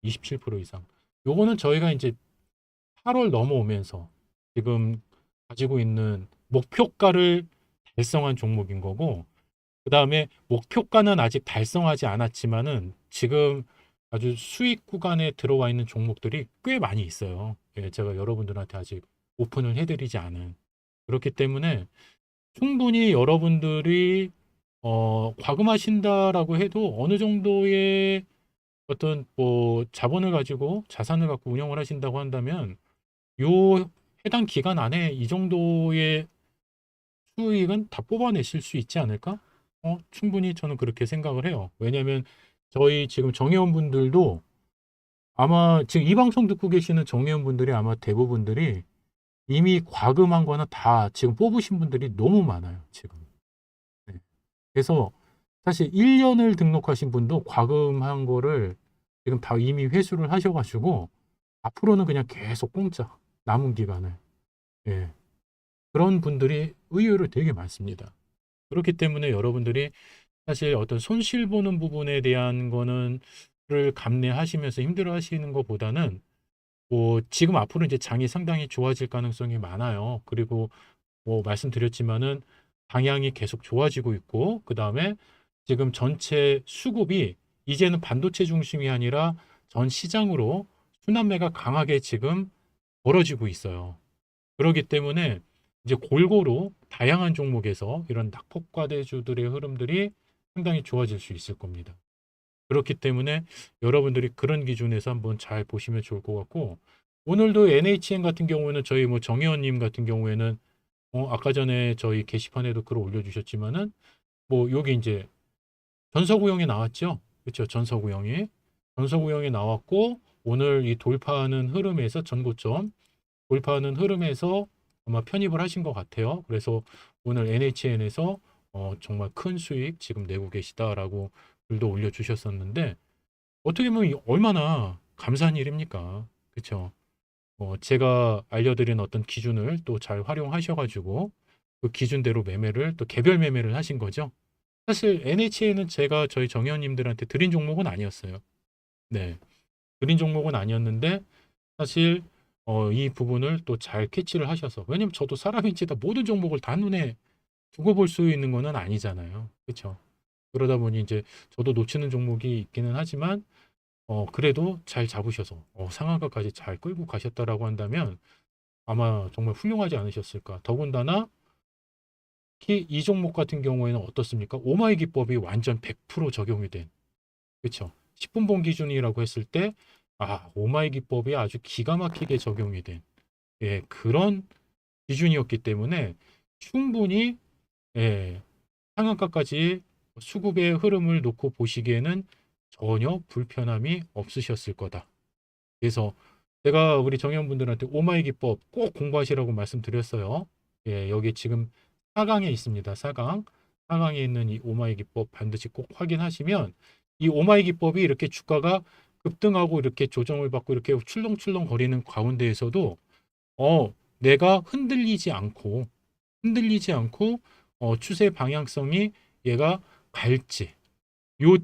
27% 이상. 요거는 저희가 이제 8월 넘어오면서 지금 가지고 있는 목표가를 달성한 종목인 거고, 그 다음에 목표가는 아직 달성하지 않았지만은 지금 아주 수익 구간에 들어와 있는 종목들이 꽤 많이 있어요. 예, 제가 여러분들한테 아직 오픈을 해드리지 않은. 그렇기 때문에 충분히 여러분들이 과금하신다라고 해도 어느 정도의 어떤 뭐 자본을 가지고 자산을 갖고 운영을 하신다고 한다면 요 해당 기간 안에 이 정도의 수익은 다 뽑아내실 수 있지 않을까? 충분히 저는 그렇게 생각을 해요. 왜냐하면 저희 지금 정회원분들도 아마 지금 이 방송 듣고 계시는 정회원분들이 아마 대부분들이 이미 과금한 거나 다 지금 뽑으신 분들이 너무 많아요, 지금. 네. 그래서 사실 1년을 등록하신 분도 과금한 거를 지금 다 이미 회수를 하셔가지고 앞으로는 그냥 계속 공짜 남은 기간을. 예. 그런 분들이 의외로 되게 많습니다. 그렇기 때문에 여러분들이 사실 어떤 손실 보는 부분에 대한 거는 를 감내하시면서 힘들어 하시는 것보다는 뭐 지금 앞으로 이제 장이 상당히 좋아질 가능성이 많아요. 그리고 뭐 말씀드렸지만은 방향이 계속 좋아지고 있고 그다음에 지금 전체 수급이 이제는 반도체 중심이 아니라 전 시장으로 순환매가 강하게 지금 벌어지고 있어요. 그렇기 때문에 이제 골고루 다양한 종목에서 이런 낙폭과대주들의 흐름들이 상당히 좋아질 수 있을 겁니다. 그렇기 때문에 여러분들이 그런 기준에서 한번 잘 보시면 좋을 것 같고 오늘도 NHN 같은 경우에는 저희 뭐 정혜원님 같은 경우에는 아까 전에 저희 게시판에도 글을 올려주셨지만은 뭐 여기 이제 전서구형이 나왔죠. 그렇죠. 전서구형이 나왔고 오늘 이 돌파하는 흐름에서 전고점 돌파하는 흐름에서 아마 편입을 하신 것 같아요. 그래서 오늘 NHN에서 정말 큰 수익 지금 내고 계시다라고 글도 올려주셨었는데 어떻게 보면 얼마나 감사한 일입니까? 그렇죠. 제가 알려드린 어떤 기준을 또 잘 활용하셔가지고 그 기준대로 매매를 또 개별 매매를 하신 거죠. 사실 NHN은 제가 저희 정회원님들한테 드린 종목은 아니었어요. 네, 드린 종목은 아니었는데 사실 이 부분을 또 잘 캐치를 하셔서 왜냐면 저도 사람인지다 모든 종목을 다 눈에 두고 볼 수 있는 거는 아니잖아요. 그렇죠. 그러다 보니 이제 저도 놓치는 종목이 있기는 하지만 그래도 잘 잡으셔서 상한가까지 잘 끌고 가셨다라고 한다면 아마 정말 훌륭하지 않으셨을까. 더군다나 특히 이 종목 같은 경우에는 어떻습니까? 오마이 기법이 완전 100% 적용이 된 그렇죠. 10분봉 기준이라고 했을 때 오마이 기법이 아주 기가 막히게 적용이 된 예, 그런 기준이었기 때문에 충분히 예, 상한가까지 수급의 흐름을 놓고 보시기에는 전혀 불편함이 없으셨을 거다. 그래서 제가 우리 정회원분들한테 오마이 기법 꼭 공부하시라고 말씀드렸어요. 예, 여기 지금 4강에 있습니다. 4강. 4강에 있는 이 오마이 기법 반드시 꼭 확인하시면 이 오마이 기법이 이렇게 주가가 급등하고 이렇게 조정을 받고 이렇게 출렁출렁 거리는 가운데에서도 내가 흔들리지 않고 추세 방향성이 얘가 갈지 요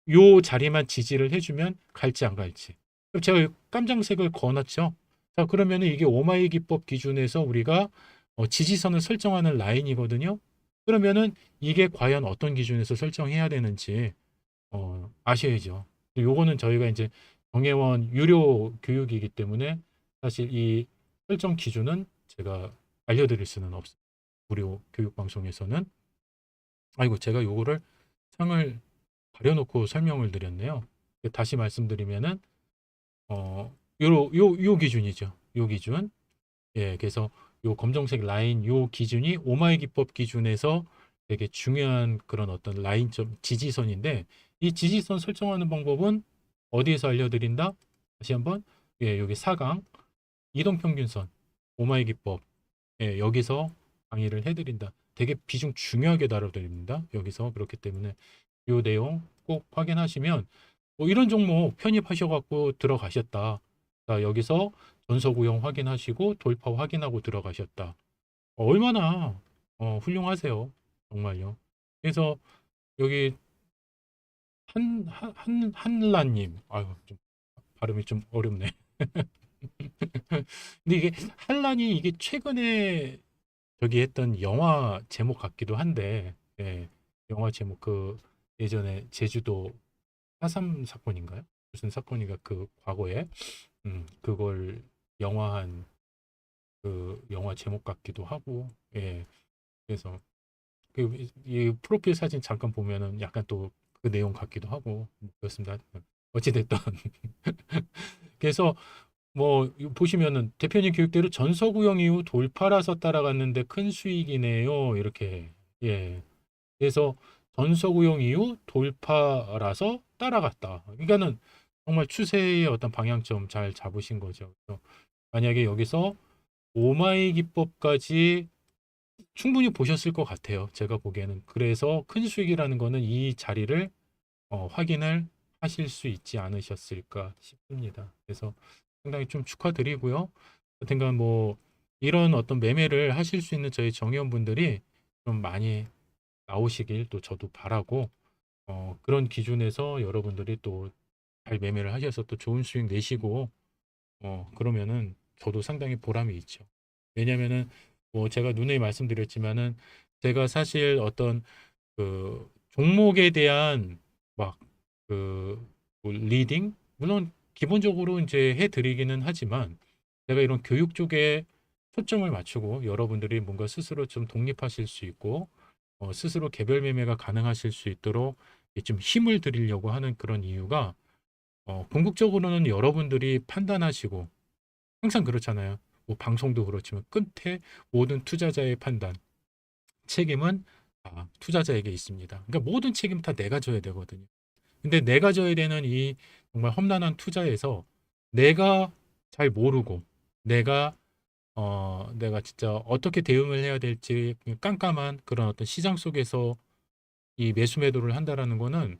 요 자리만 지지를 해주면 갈지 안 갈지. 그럼 제가 깜장색을 그어놨죠. 자, 그러면은 이게 오마이 기법 기준에서 우리가 지지선을 설정하는 라인이거든요. 그러면은 이게 과연 어떤 기준에서 설정해야 되는지 아셔야죠. 요거는 저희가 이제 정예원 유료 교육이기 때문에 사실 이 설정 기준은 제가 알려드릴 수는 없어요. 무료 교육 방송에서는. 아이고, 제가 요거를 창을 가려놓고 설명을 드렸네요. 다시 말씀드리면은 요 기준이죠. 요 기준. 예, 그래서 요 검정색 라인 요 기준이 오마이 기법 기준에서 되게 중요한 그런 어떤 라인점 지지선인데, 이 지지선 설정하는 방법은 어디에서 알려드린다? 다시 한번, 예, 여기 4강 이동평균선 오마이 기법, 예, 여기서 강의를 해드린다. 되게 비중 중요하게 다뤄드립니다. 여기서. 그렇기 때문에 요 내용 꼭 확인하시면, 뭐 이런 종목 편입하셔갖고 들어가셨다. 자, 여기서 전서구형 확인하시고 돌파 확인하고 들어가셨다. 얼마나 훌륭하세요. 정말요. 그래서 여기 한라님, 아유, 좀 발음이 좀 어렵네. 근데 이게 한란이 이게 최근에 저기 했던 영화 제목 같기도 한데, 예, 영화 제목 그 예전에 제주도 4.3 사건인가요? 무슨 사건인가 그 과거에 그걸 영화한 그 영화 제목 같기도 하고, 예, 그래서 이 프로필 사진 잠깐 보면은 약간 또 그 내용 같기도 하고 뭐 그렇습니다. 어찌됐든 그래서 뭐 보시면은 대표님 교육대로 전서구형 이후 돌파라서 따라갔는데 큰 수익이네요. 이렇게. 예. 그래서 전서구형 이후 돌파라서 따라갔다. 그러니까는 정말 추세의 어떤 방향점 잘 잡으신 거죠. 그래서 만약에 여기서 오마이 기법까지 충분히 보셨을 것 같아요. 제가 보기에는. 그래서 큰 수익이라는 거는 이 자리를 확인을 하실 수 있지 않으셨을까 싶습니다. 그래서 상당히 좀 축하드리고요. 여튼간 뭐 이런 어떤 매매를 하실 수 있는 저희 정의원분들이 좀 많이 나오시길 또 저도 바라고, 그런 기준에서 여러분들이 또 잘 매매를 하셔서 또 좋은 수익 내시고 그러면은 저도 상당히 보람이 있죠. 왜냐면은 뭐 제가 누누이 말씀드렸지만은 제가 사실 어떤 그 종목에 대한 막그 리딩 물론 기본적으로 이제 해드리기는 하지만 제가 이런 교육 쪽에 초점을 맞추고 여러분들이 뭔가 스스로 좀 독립하실 수 있고 스스로 개별 매매가 가능하실 수 있도록 좀 힘을 드리려고 하는 그런 이유가 궁극적으로는 여러분들이 판단하시고 항상 그렇잖아요. 뭐 방송도 그렇지만 끝에 모든 투자자의 판단, 책임은 투자자에게 있습니다. 그러니까 모든 책임 다 내가 져야 되거든요. 근데 내가 져야 되는 이 정말 험난한 투자에서 내가 잘 모르고 내가 진짜 어떻게 대응을 해야 될지 깜깜한 그런 어떤 시장 속에서 이 매수 매도를 한다라는 거는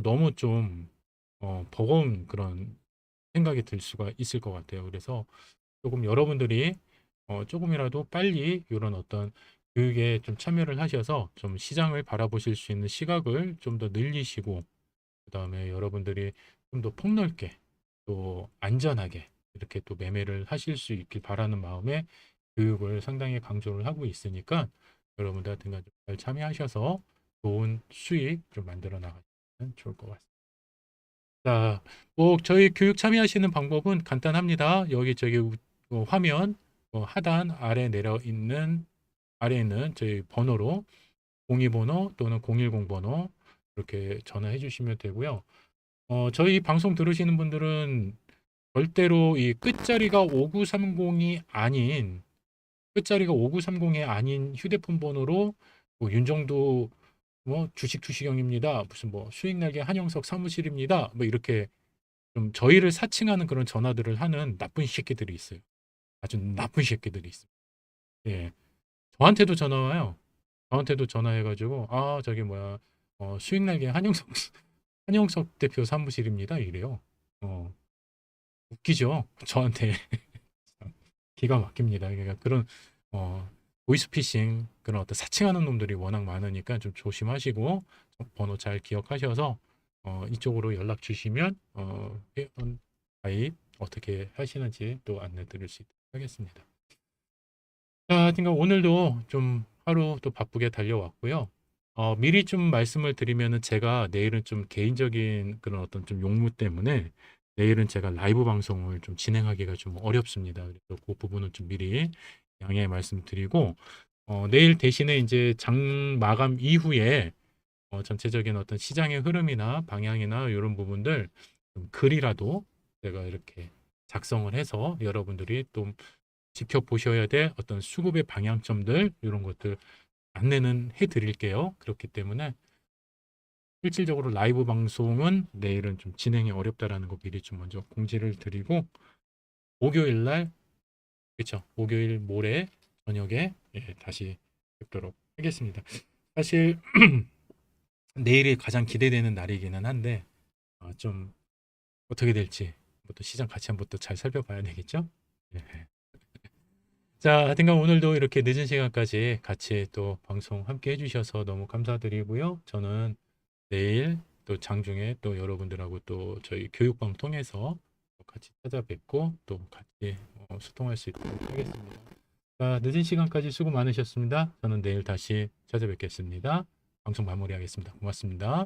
너무 좀 버거운 그런 생각이 들 수가 있을 것 같아요. 그래서 조금 여러분들이 조금이라도 빨리 이런 어떤 교육에 좀 참여를 하셔서 좀 시장을 바라보실 수 있는 시각을 좀 더 늘리시고, 그다음에 여러분들이 좀 더 폭넓게 또 안전하게 이렇게 또 매매를 하실 수 있길 바라는 마음에 교육을 상당히 강조를 하고 있으니까 여러분들한테 잘 참여하셔서 좋은 수익 좀 만들어 나가시면 좋을 것 같습니다. 자, 뭐 저희 교육 참여하시는 방법은 간단합니다. 여기 저기 화면 하단 아래에 있는 저희 번호로 02번호 또는 010 번호 이렇게 전화해 주시면 되고요. 저희 방송 들으시는 분들은 절대로 이 끝자리가 5930이 아닌 휴대폰 번호로 뭐 윤정도 뭐 주식 투시경입니다. 무슨 뭐 수익 날개 한영석 사무실입니다. 뭐 이렇게 좀 저희를 사칭하는 그런 전화들을 하는 나쁜 새끼들이 있어요. 아주 나쁜 새끼들이 있어요. 예. 저한테도 전화 와요. 저한테도 전화해가지고 저기 뭐야 수익 날개 한영석 대표 사무실입니다. 이래요. 웃기죠. 저한테 기가 막힙니다. 그러니까 그런 어, 보이스피싱 그런 어떤 사칭하는 놈들이 워낙 많으니까 좀 조심하시고 번호 잘 기억하셔서 이쪽으로 연락 주시면 회원 가입 어떻게 하시는지 또 안내 드릴 수 있도록 하겠습니다. 자, 그러니까 오늘도 좀 하루 또 바쁘게 달려왔고요. 미리 좀 말씀을 드리면은 제가 내일은 좀 개인적인 그런 어떤 좀 용무 때문에 내일은 제가 라이브 방송을 좀 진행하기가 좀 어렵습니다. 그래서 그 부분은 좀 미리 양해 말씀드리고, 내일 대신에 이제 장 마감 이후에 전체적인 어떤 시장의 흐름이나 방향이나 이런 부분들 좀 글이라도 제가 이렇게 작성을 해서 여러분들이 또 지켜보셔야 될 어떤 수급의 방향점들 이런 것들 안내는 해드릴게요. 그렇기 때문에 실질적으로 라이브 방송은 내일은 좀 진행이 어렵다라는 거 미리 좀 먼저 공지를 드리고 목요일 날 그렇죠. 목요일 모레 저녁에 다시 뵙도록 하겠습니다. 사실 내일이 가장 기대되는 날이기는 한데 좀 어떻게 될지 또 시장 같이 한번 또 잘 살펴봐야 되겠죠? 예. 자, 하여튼간 오늘도 이렇게 늦은 시간까지 같이 또 방송 함께 해주셔서 너무 감사드리고요. 저는 내일 또 장중에 또 여러분들하고 또 저희 교육방 통해서 또 같이 찾아뵙고 또 같이 소통할 수 있도록 하겠습니다. 자, 늦은 시간까지 수고 많으셨습니다. 저는 내일 다시 찾아뵙겠습니다. 방송 마무리하겠습니다. 고맙습니다.